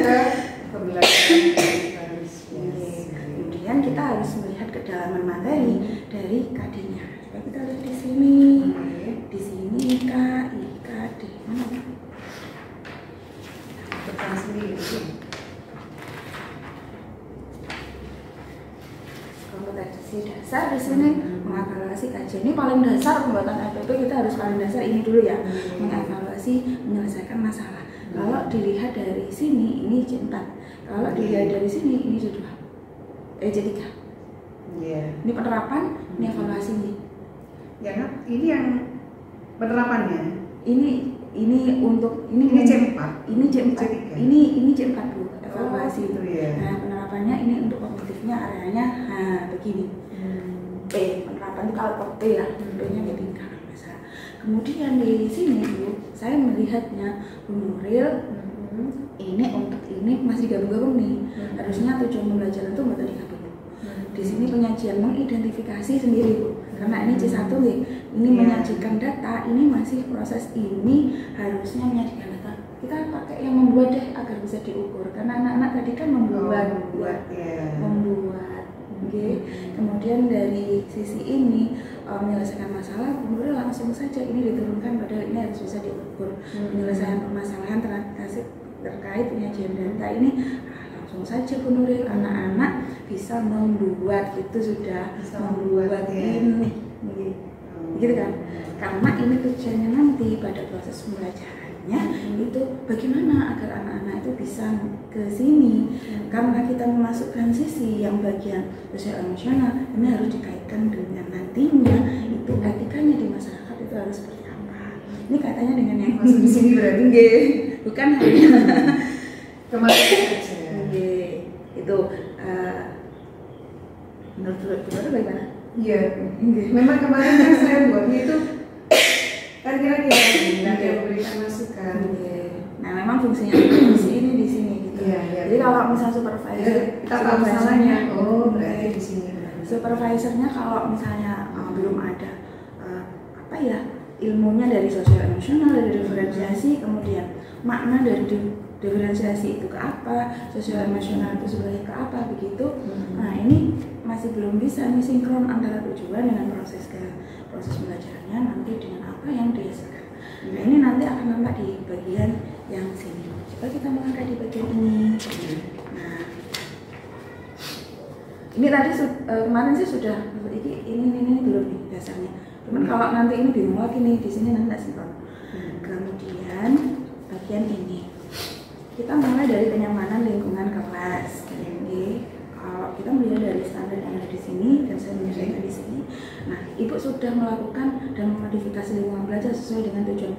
ke pembelajaran harus. Kemudian kita harus melihat kedalaman materi dari KD-nya. Coba kita lihat di sini. Di sini KI, KD. Mana? Tekan sendiri. Kompetensi dasar di sini mengevaluasi kajian. Ini paling dasar pembuatan LPP, kita harus paling dasar ini dulu ya. Mengevaluasi, menyelesaikan masalah. Kalau dilihat dari sini ini J4. Kalau dilihat dari sini ini J2. J3. Ini penerapan, ini evaluasi nih. Ya kan? Ini yang penerapannya. Ini untuk ini J4. Ini J4. Ini J4 Bu, evaluasi itu ya. Nah, penerapannya ini untuk kognitifnya areanya begini. Penerapan itu kalau P ya, P-nya ketingkat masalah. Kemudian di sini Bu, saya melihatnya Bu Nuril ini untuk ini masih gabung-gabung nih. Harusnya tujuan pembelajaran itu tadi gabung. Di sini penyajian mengidentifikasi sendiri Bu. Karena ini C1 nih, ini menyajikan data, ini masih proses ini harusnya menyajikan data. Kita pakai yang membuat deh agar bisa diukur. Karena anak-anak tadi kan membuat. Okay. Kemudian dari sisi ini menyelesaikan masalah, kemudian langsung saja ini diturunkan pada ini harus bisa diukur. Penyelesaian permasalahan terkait penyajian data ini langsung saja Bu Nuril, anak-anak bisa membuat itu sudah bisa membuat ini gitu kan, karena ini tujuannya nanti pada proses pembelajarannya itu bagaimana agar anak-anak itu bisa ke sini. Karena kita memasukkan sisi yang bagian sosial emosional, ini harus dikaitkan dengan nantinya itu etikanya di masyarakat itu harus seperti apa. Ini kaitannya dengan yang masuk di sini berarti bukan hanya kemarin saja. Itu menurut bagaimana? Iya, memang kemarin kan saya buatnya itu kan kira-kira nanti memberikan masukan. Nah, memang fungsinya fungsi ini di sini gitu. Jadi kalau misalnya supervisor, kita tahu masalahnya. Oh, berarti di sini. Supervisornya kalau misalnya belum ada apa ya ilmunya dari sosial emosional, dari diferensiasi, kemudian makna dari diferensiasi itu ke apa, sosial emosional itu sebenarnya ke apa begitu. Nah ini masih belum bisa nih sinkron antara tujuan dengan proses belajarnya nanti dengan apa yang dihasilkan. Nah ini nanti akan nampak di bagian yang sini. Coba kita melangkah di bagian ini. Nah ini tadi kemarin sih sudah ini belum nih dasarnya. Cuman kalau nanti ini bingung lagi nih di sini nanti nggak sinkron. Kemudian bagian ini kita mulai dari kenyamanan lingkungan kelas. Jadi kalau kita melihat dari standar yang ada di sini dan saya menyelesaikan di sini. Nah, Ibu sudah melakukan dan memodifikasi lingkungan belajar sesuai dengan tujuan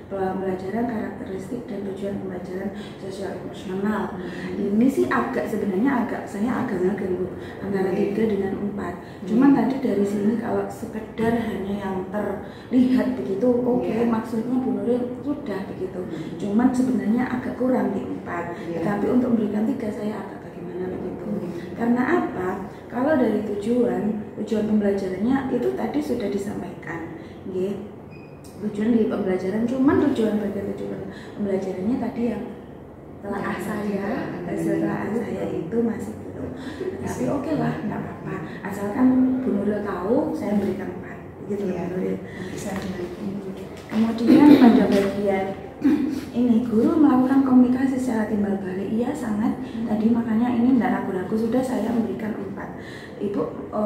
pembelajaran, karakteristik dan tujuan pembelajaran sosial emosional. Ini sih saya agak ngagel antara 3 dengan 4. Cuman tadi dari sini kalau sekedar hanya yang terlihat begitu, maksudnya Bu Nuril sudah begitu. Cuman sebenarnya agak kurang di 4. Tetapi untuk memberikan 3 saya agak bagaimana begitu. Karena apa? Kalau dari tujuan pembelajarannya itu tadi sudah disampaikan. Tujuan di pembelajaran, cuman tujuan pembelajarannya tadi yang telaah saya itu masih belum. Tapi oke lah, nggak apa-apa. Asalkan Bu Nuril tahu, saya berikan 4. Gitu ya, Bu Nuril. Kemudian pada bagian ini guru melakukan komunikasi secara timbal balik. Iya sangat. Tadi makanya ini tidak ragu-ragu sudah saya memberikan 4. Ibu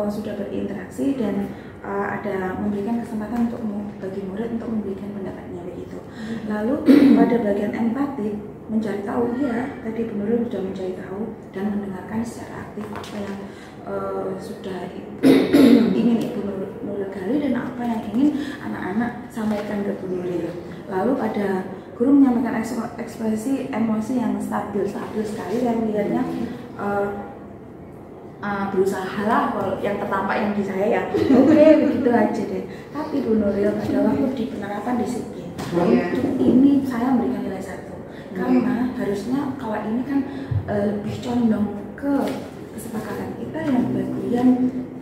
sudah berinteraksi dan ada memberikan kesempatan untuk bagi murid untuk memberikan pendapatnya begitu. Lalu pada bagian empati mencari tahu, ya tadi Bu Nuril sudah mencari tahu dan mendengarkan secara aktif apa yang sudah ingin Ibu Nuril gali dan apa yang ingin anak-anak sampaikan ke Bu Nuril. Lalu pada guru menyampaikan ekspresi emosi yang stabil sekali dan melihatnya berusaha lah kalau yang tertampak yang di saya ya oke, begitu aja deh. Tapi Bu Nuril pada waktu di penerapan disiplin untuk ini saya memberikan nilai 1 karena harusnya kalau ini kan lebih condong ke kesepakatan kita yang bagian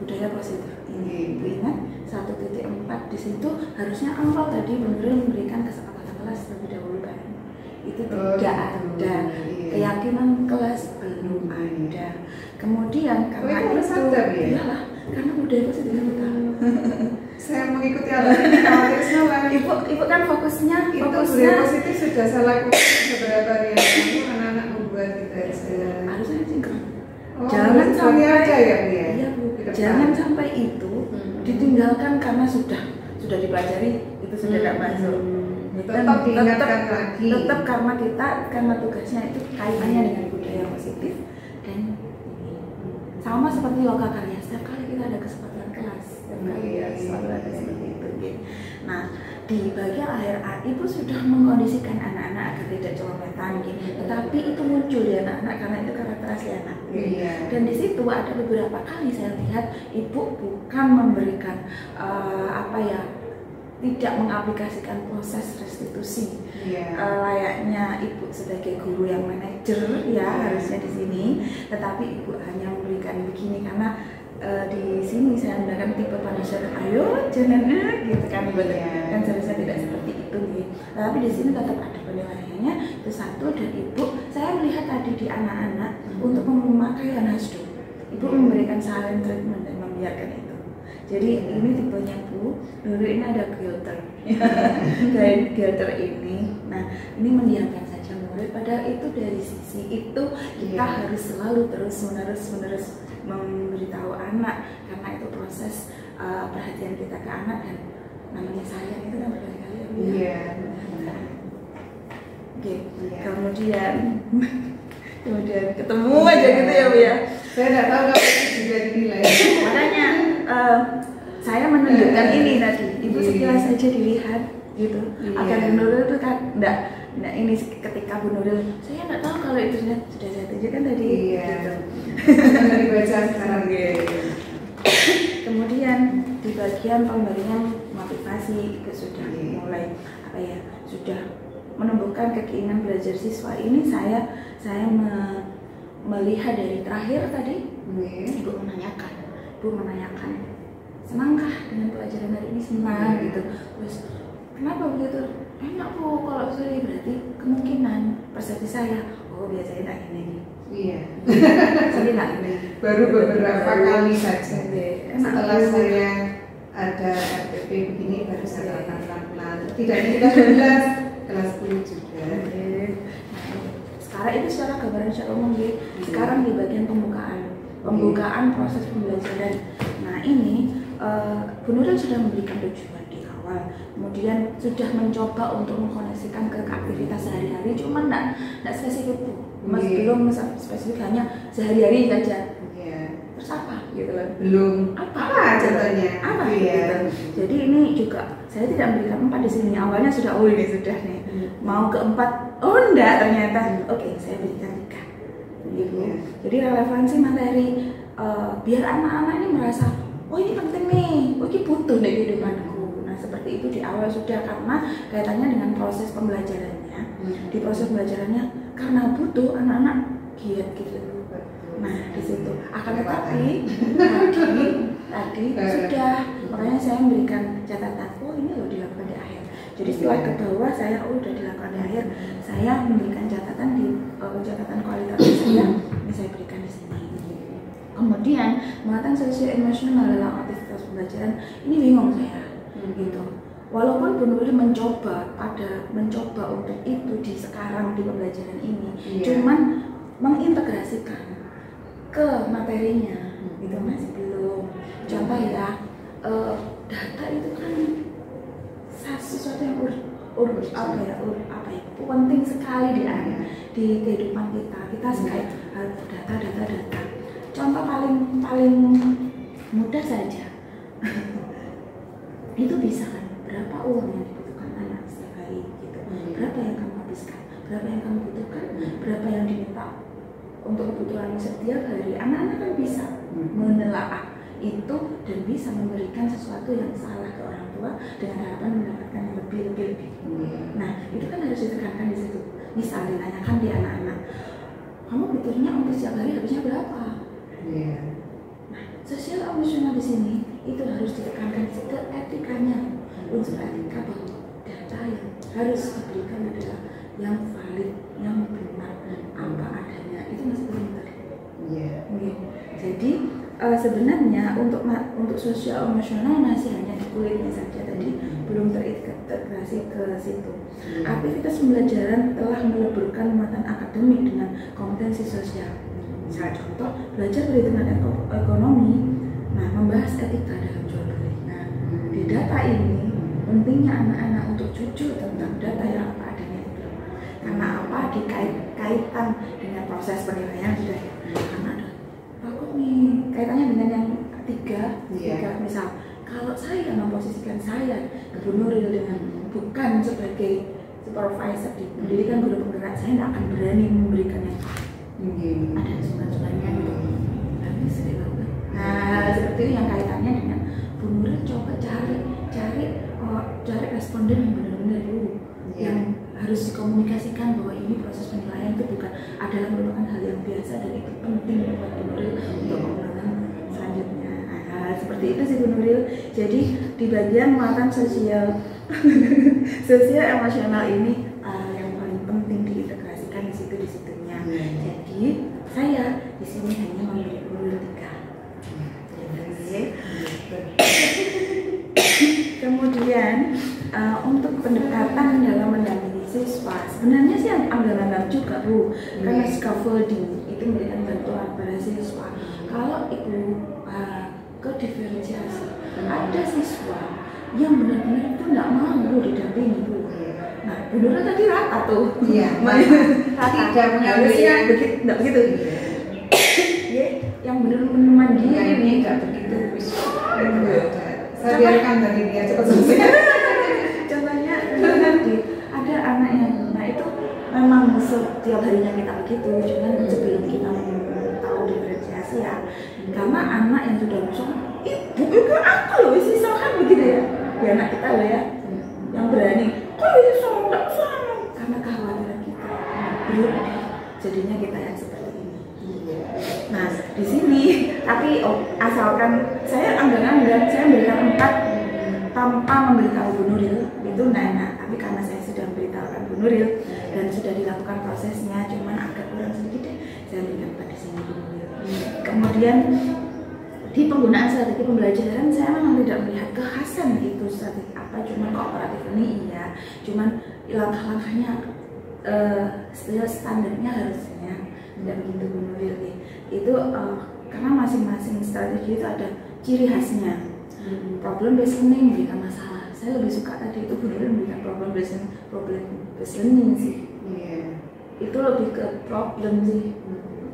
budaya positif ini. Bu ingat 1.4 di situ harusnya awal tadi Bu Nuril memberikan kesepakatan kelas terlebih dahulu kan, itu tidak ada keyakinan kelas belum ada. Kemudian karena itu sadar ya? Iyalah, karena budaya positif kita. Saya mengikuti alurnya, khawatir salah. Ibu kan fokusnya budaya positif sudah saya lakukan beberapa hari yang lalu, anak-anak membuat kita harusnya sinkron. Jangan sampai aja ya Bu ya. Iya Bu, jangan sampai itu ditinggalkan karena sudah dipelajari itu sudah tidak masuk. Tetap diingatkan lagi. Tetap karena tugasnya itu kaitannya dengan budaya positif dan sama seperti loka karya. Setiap kali kita ada kesempatan kelas, setiap kali ya selalu ada seperti itu. Nah di bagian akhir Ibu sudah mengkondisikan anak-anak agar tidak cometan, tetapi itu muncul di anak-anak karena itu karakter asli anak. Dan di situ ada beberapa kali saya lihat Ibu bukan memberikan tidak mengaplikasikan proses restitusi layaknya Ibu sebagai guru yang manajer harusnya di sini, tetapi Ibu hanya memberikan begini karena di sini saya menggunakan tipe Punisher, ayo jangan gitu kan kan seharusnya tidak seperti itu nih. Tapi di sini tetap ada penilaiannya itu 1 dan Ibu saya melihat tadi di anak-anak untuk memakai Hanasdo Ibu memberikan silent treatment dan membiarkan itu. Jadi ini tipenya Bu, dulu ini ada filter, filter ini. Nah ini mendiamkan saja murid. Padahal itu dari sisi itu kita harus selalu terus-menerus memberitahu anak karena itu proses perhatian kita ke anak dan namanya sayang itu kan berkali-kali ya. Oke. Kemudian ketemu aja gitu ya Bu ya. Saya tidak tahu kalau itu juga dinilai. Makanya saya menunjukkan ini tadi, Ibu sekilas saja dilihat gitu. Agar Bu Nuril itu kan enggak ini ketika Bu Nuril, saya enggak tahu kalau itu sudah saya tunjukkan tadi. Gitu. Dibaca sekarang. Kemudian di bagian pemberian motivasi Ibu sudah mulai sudah menumbuhkan keinginan belajar siswa ini. Saya melihat dari terakhir tadi Ibu menanyakan senangkah dengan pelajaran hari ini? Senang gitu. Terus kenapa begitu? enak Bu kalau sore, berarti kemungkinan persepsi saya, oh biasanya tak gini. Iya. Jadi tak gini. Baru beberapa kali saja. Enak Setelah Bu. saya ada RPP begini baru saya akan pelan-pelan. Tidak di kelas 12, kelas 10 juga. Sekarang itu secara gambaran secara umum ya. Sekarang di bagian pembukaan proses pembelajaran. Nah ini Bu Nuril sudah memberikan tujuan di awal, kemudian sudah mencoba untuk mengkoneksikan ke aktivitas sehari-hari, cuman tidak spesifik Bu, belum spesifik, hanya sehari-hari saja. Terus apa gitu loh? Belum apa contohnya? Apa gitu. Jadi ini juga saya tidak memberikan 4 di sini. Awalnya sudah ini sudah nih. Mau ke 4, oh enggak ternyata. Oke, saya berikan 3. Gitu. Jadi relevansi materi biar anak-anak ini merasa, oh ini penting nih, oh ini butuh di kehidupanku. Nah seperti itu di awal sudah, karena kaitannya dengan proses pembelajarannya. Di proses pembelajarannya karena butuh, anak-anak giat gitu. Nah di situ akan tetapi tadi sudah, makanya saya memberikan catatan, oh ini loh dilakukan di akhir. Jadi setelah ke bawah saya udah dilakukan di akhir, saya memberikan catatan di catatan kualitatif saya, ini saya berikan di sini. Kemudian muatan sosial emosional dalam aktivitas pembelajaran ini bingung saya, gitu. Walaupun Bu Nuril mencoba untuk itu di sekarang di pembelajaran ini, cuman mengintegrasikan ke materinya itu masih belum. Contoh ya, data itu kan sesuatu yang penting sekali di kehidupan kita. Kita sekali data. Contoh paling mudah saja itu bisa kan, berapa uang yang dibutuhkan anak setiap hari gitu, berapa yang kamu habiskan, berapa yang kamu butuhkan, berapa yang diminta untuk kebutuhan setiap hari. Anak-anak kan bisa menelaah itu dan bisa memberikan sesuatu yang salah ke orang tua dengan harapan mendapatkan yang lebih. Nah itu kan harus ditekankan di situ. Misal ditanyakan di anak-anak, kamu butuhnya untuk setiap hari habisnya berapa? Nah sosial emosional di sini itu harus ditekankan ke etikanya, unsur etika bahwa data yang harus diberikan adalah yang valid, yang benar, apa adanya. Itu masih belum tadi. Jadi sebenarnya untuk sosial emosional masih hanya di kulitnya saja, tadi belum terintegrasi ke situ. Aktivitas pembelajaran telah meleburkan muatan akademik dengan kompetensi sosial. Misalnya contoh, belajar perhitungan ekonomi, nah membahas etika dalam jual beli. Nah di data ini pentingnya anak-anak untuk jujur tentang data yang apa adanya itu. Karena apa? Dikaitan dengan proses penilaian sudah ya. Karena ada takut nih kaitannya dengan yang tiga misal kalau saya memposisikan saya Bu Nuril dengan bukan sebagai supervisor di pendidikan guru penggerak, saya tidak akan berani memberikan yang ada suka-sukanya gitu. Nah seperti itu yang kaitannya dengan Bu Nuril coba cari responden yang benar-benar dulu, yang harus dikomunikasikan bahwa ini proses penilaian itu bukan adalah merupakan hal yang biasa dan itu penting buat Bu Nuril untuk pengembangan selanjutnya. Nah, seperti itu sih Bu Nuril. Jadi di bagian muatan sosial emosional ini yang paling penting diintegrasikan di situnya. Jadi saya di sini hanya memberi Bu Nuril 3. Kemudian untuk pendekatan dalam mendampingi siswa, sebenarnya sih agak juga Bu, karena scaffolding itu memberikan bantuan pada siswa. Kalau Ibu ke diferensiasi, ada siswa yang benar-benar itu tidak mau didampingi Bu. Nah, Bu Nuril tadi rata tuh, rata. Harusnya tidak begitu. Yang benar-benar mandiri ini tidak begitu. Saya biarkan dari dia cepat selesai. Contohnya nanti ada anak yang, nah itu memang setiap harinya kita begitu, cuman sebelum kita tahu diferensiasi ya, karena anak yang sudah musuh, ibu itu aku loh, isi kan begitu ya, anak kita loh ya, yang berani, kok ini nggak sama, karena kekhawatiran kita belum jadinya kita yang seperti ini. Nah di sini, tapi asalkan saya anggaran saya berikan 4 tanpa memberitahu Bu Nuril itu enak, tapi karena saya Bu Nuril, dan sudah dilakukan prosesnya, cuman agak kurang sedikit deh saya berikan pada sini Bu Nuril. Kemudian di penggunaan strategi pembelajaran saya memang tidak melihat kekhasan itu strategi apa, cuman kooperatif ini iya, cuman langkah-langkahnya standarnya harusnya tidak begitu Bu Nuril. Itu karena masing-masing strategi itu ada ciri khasnya. Problem based learning memberikan masalah. Saya lebih suka tadi itu Bu Nuril memberikan problem based learning sih. Itu lebih ke problem sih,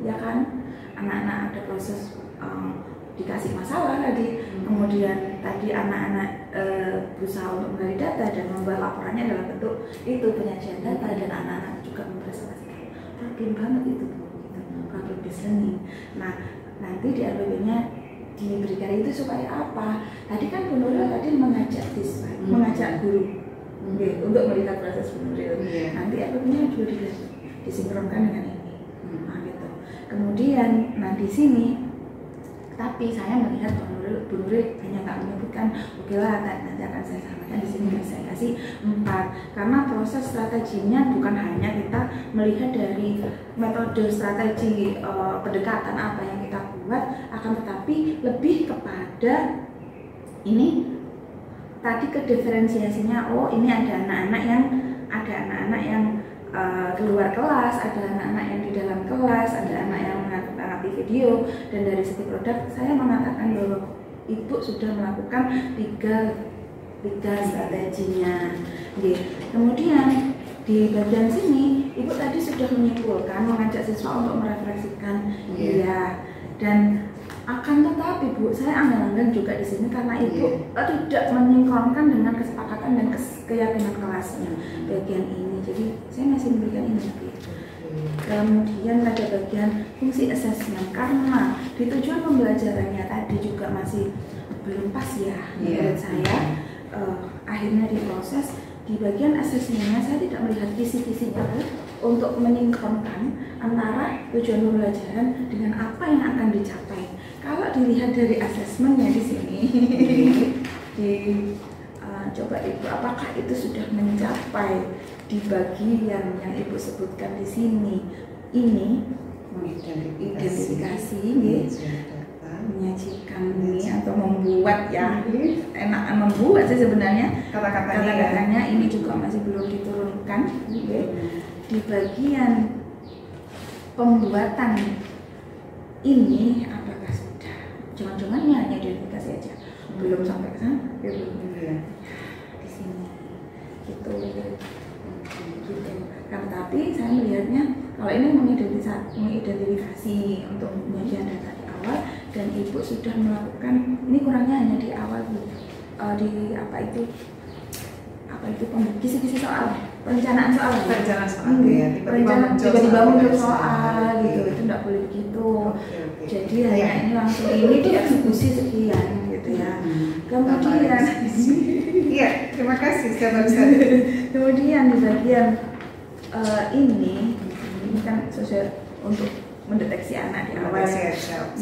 ya kan? Anak-anak ada proses dikasih masalah tadi, kemudian tadi anak-anak berusaha untuk menggali data dan membuat laporannya dalam bentuk itu penyajian data, dan anak-anak juga mempresentasikan problem banget itu problem based learning. Nah nanti di RPP-nya diberikan itu supaya apa? Tadi kan Bu Nuril tadi mengajak siswa, mengajak guru untuk melihat proses Bu Nuril. Nanti RPP-nya juga disinkronkan dengan ini. Nah, gitu. Kemudian di sini tapi saya melihat Bu Nuril hanya nggak menyebutkan, oke lah nanti akan saya sampaikan di sini, saya kasih 4 karena proses strateginya bukan hanya kita melihat dari metode strategi pendekatan apa yang kita buat, akan tetapi lebih kepada ini tadi ke diferensiasinya. Oh ini ada anak-anak yang keluar kelas, ada anak-anak yang di dalam kelas, ada anak yang mengamati video, dan dari segi produk saya mengatakan bahwa Ibu sudah melakukan tiga strateginya. Kemudian di bagian sini Ibu tadi sudah menyimpulkan, mengajak siswa untuk merefleksikan, ya, dan akan tetapi Bu, saya anggaran juga di sini karena Ibu tidak menyinkronkan dengan kesepakatan dan keyakinan kelasnya bagian ini. Jadi saya masih memberikan ini. Kemudian ada bagian fungsi asesmen karena di tujuan pembelajarannya tadi juga masih belum pas ya menurut saya. Akhirnya diproses di bagian asesmennya saya tidak melihat kisi-kisinya untuk menyinkronkan antara tujuan pembelajaran dengan apa yang akan dicapai. Kalau dilihat dari asesmennya di sini, coba Ibu, apakah itu sudah mencapai di bagian yang Ibu sebutkan di sini? Ini identifikasi, menyajikan ini atau membuat ya, enakan membuat sih sebenarnya. Kata-katanya ini juga masih belum diturunkan. Di bagian pembuatan ini apakah sudah? Jangan-jangan hanya identifikasi aja, belum sampai ke sana. Di sini gitu. Kan tapi saya melihatnya kalau ini mengidentifikasi untuk penyajian data di awal, dan Ibu sudah melakukan ini kurangnya hanya di awal di kisi-kisi soal, perencanaan soal tiba-tiba muncul soal gitu, itu tidak boleh begitu. Jadi hanya ini langsung ini dieksekusi sekian gitu ya. Kemudian terima kasih. Kemudian di bagian ini kan sosial untuk mendeteksi anak di awal,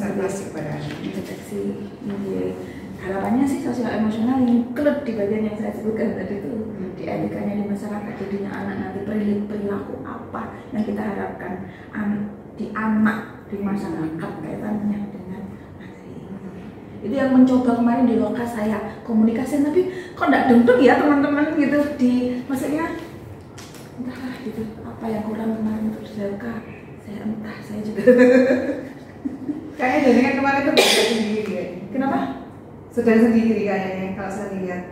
mendeteksi ini. Harapannya sih sosial emosional include di bagian yang saya sebutkan tadi itu, di etikanya di masyarakat, jadinya anak nanti perilaku apa yang kita harapkan di anak di masyarakat kaitannya dengan materi ini. Itu yang mencoba kemarin di lokasi saya komunikasi, tapi kok enggak dendung ya teman-teman gitu, maksudnya entahlah gitu, apa yang kurang kemarin untuk saya juga kayaknya jaringan kemarin itu sudah sendiri ya. Kenapa? Sudah sendiri kayaknya kalau saya lihat.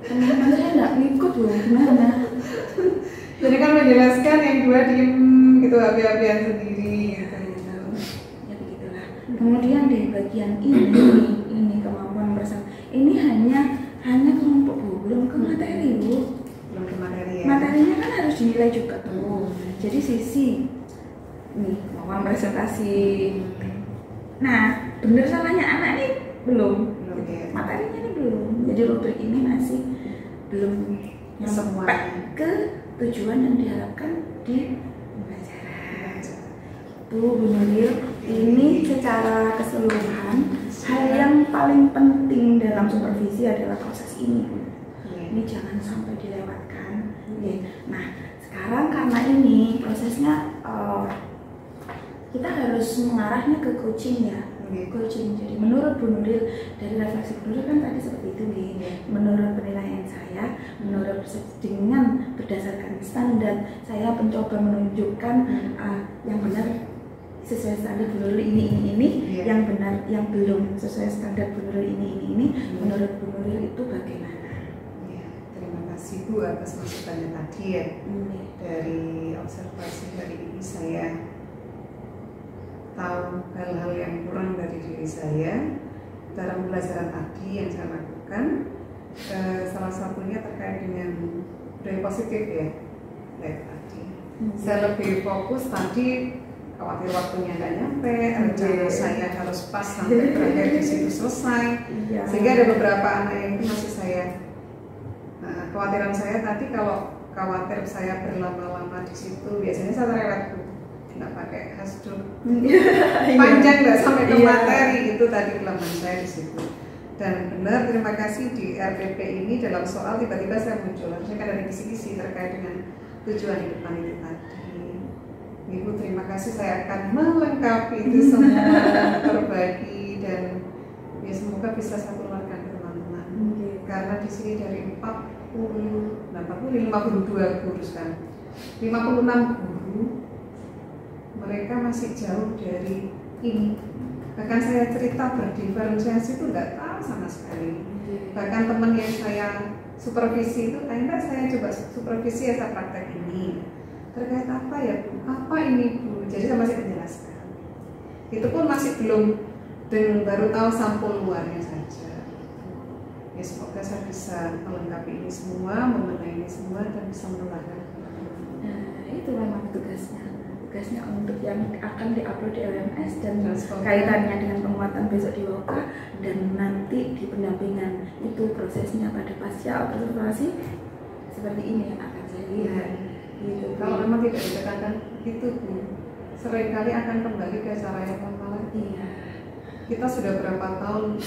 Teman-teman saya nggak ngikut loh, gimana? Jadi kan menjelaskan yang dua diem gitu, api-apian sendiri gitu. Ya begitulah. Kemudian di bagian ini kemampuan bersama ini hanya kelompok Bu, belum ke materi Bu. Belum ke materi ya. Materinya kan harus dinilai juga tuh. Jadi sisi nih kemampuan presentasi. Nah, bener salahnya anak ini belum ya. Materinya ini belum. Jadi rubrik ini masih belum Semua ke tujuan yang diharapkan di pembelajaran. Itu Bu Nuril, ini secara keseluruhan hal yang paling penting dalam supervisi adalah proses ini. Ini jangan sampai dilewatkan. Nah, sekarang karena ini prosesnya kita harus mengarahnya ke coaching ya. Coaching. Jadi menurut Bu Nuril, dari refleksi Bu Nuril kan tadi seperti itu nih. Menurut penilaian saya, menurut dengan berdasarkan standar, saya mencoba menunjukkan yang benar sesuai standar Bu Nuril ini, yang benar, yang belum sesuai standar Bu Nuril ini. Menurut Bu Nuril itu bagaimana? Terima kasih Bu atas masukannya tadi ya. Dari observasi dari ini saya tahu hal-hal yang kurang dari diri saya dalam pembelajaran tadi yang saya lakukan. Salah satunya terkait dengan budaya positif ya, tadi. Saya lebih fokus tadi, khawatir waktunya nggak nyampe, rencana saya harus pas sampai terakhir di situ selesai, sehingga ada beberapa anak yang masih saya. Nah, kekhawatiran saya tadi kalau khawatir saya berlama-lama di situ, biasanya saya terlewat nggak pakai hasduk panjang nggak sampai ke materi, itu tadi kelemahan saya di situ. Dan benar, terima kasih di RPP ini dalam soal tiba-tiba saya muncul, saya kan ada kisi-kisi terkait dengan tujuan hidup itu tadi. Ibu terima kasih, saya akan melengkapi itu semua terbagi dan ya semoga bisa saya tularkan ke teman-teman. Karena di sini dari 52 guru sekarang, 56 guru mereka masih jauh dari ini. Bahkan saya cerita berdiferensiasi itu nggak tahu sama sekali. Bahkan teman yang saya supervisi itu, enggak saya coba supervisi ya, saya praktek ini. Terkait apa ya Bu? Apa ini Bu? Jadi saya masih menjelaskan. Itu pun masih belum, dan baru tahu sampul luarnya saja. Ya semoga saya bisa melengkapi ini semua, memenai ini semua, dan bisa menularkan. Nah, itu memang tugasnya untuk yang akan diupload di LMS dan kaitannya dengan penguatan besok di WOKA, dan nanti di pendampingan itu prosesnya pada pasca observasi seperti ini yang akan saya lihat. Gitu. Kalau memang tidak ditekankan itu Bu, seringkali akan kembali ke cara yang lama lagi. Kita sudah berapa tahun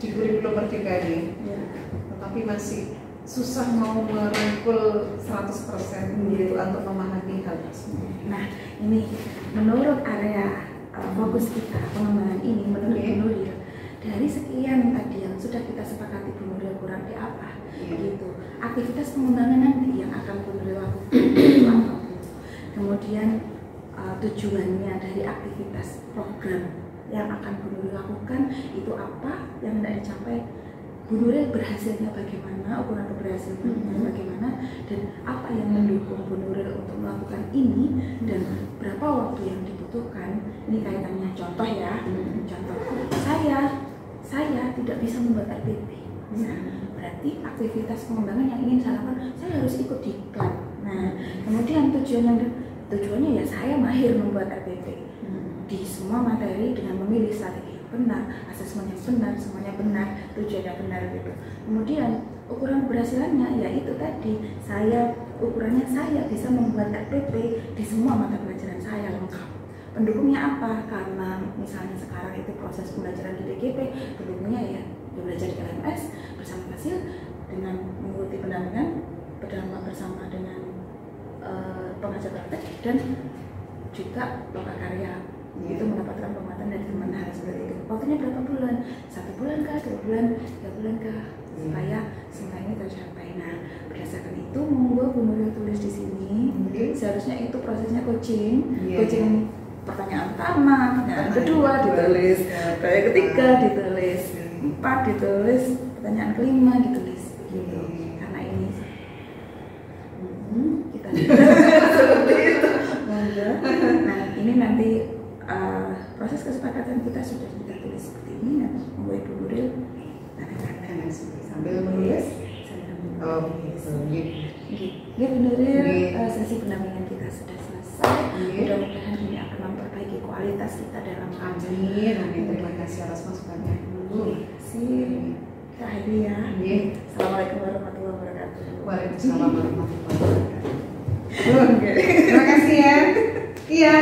di kurikulum Merdeka ini, tetapi masih susah mau merangkul 100% gitu untuk memahami hal tersebut. Nah, ini menurut area fokus kita pengembangan ini, menurut Bu Nuril, dari sekian tadi yang sudah kita sepakati Bu Nuril kurang di apa, gitu. Aktivitas pengembangan nanti yang akan Bu Nuril lakukan itu apa? Kemudian tujuannya dari aktivitas program yang akan Bu Nuril lakukan itu apa, yang tidak dicapai Bu Nuril berhasilnya bagaimana, ukuran keberhasilannya bagaimana, dan apa yang mendukung Bu Nuril untuk melakukan ini, dan berapa waktu yang dibutuhkan. Ini kaitannya contoh ya, contoh saya tidak bisa membuat RPP, berarti aktivitas pengembangan yang ingin saya lakukan, saya harus ikut diklat. Nah, kemudian tujuannya ya saya mahir membuat RPP di semua materi dengan memilih strategi benar, asesmennya benar, semuanya benar, tujuannya benar gitu. Kemudian ukuran keberhasilannya ya itu tadi, ukurannya saya bisa membuat RPP di semua mata pelajaran saya lengkap. Pendukungnya apa? Karena misalnya sekarang itu proses pembelajaran di DGP, pendukungnya ya belajar di LMS bersama hasil dengan mengikuti pendampingan bersama dengan pengajar praktek dan juga loka karya. Itu mendapatkan penguatan dari teman hal seperti itu. Waktunya berapa bulan? 1 bulan kah? 2 bulan? 3 bulan kah? Supaya semua ini tercapai. Nah, berdasarkan itu monggo Bu Nuril tulis di sini. Seharusnya itu prosesnya coaching. Coaching pertanyaan pertama, pertanyaan kedua ditulis, pertanyaan ketiga ditulis, 4 ditulis, pertanyaan kelima ditulis. Gitu. Karena ini kita seperti itu. Nah, ini nanti proses kesepakatan kita sudah kita tulis seperti ini. Nah, membuat Bu Nuril sambil menulis. Bu Nuril, sesi pendampingan kita sudah selesai. Mudah-mudahan ini akan memperbaiki kualitas kita dalam Amin. Terima kasih atas masukannya. Terima kasih. Terakhir ya. Assalamualaikum warahmatullahi wabarakatuh. Waalaikumsalam warahmatullahi wabarakatuh. Terima kasih ya. Iya.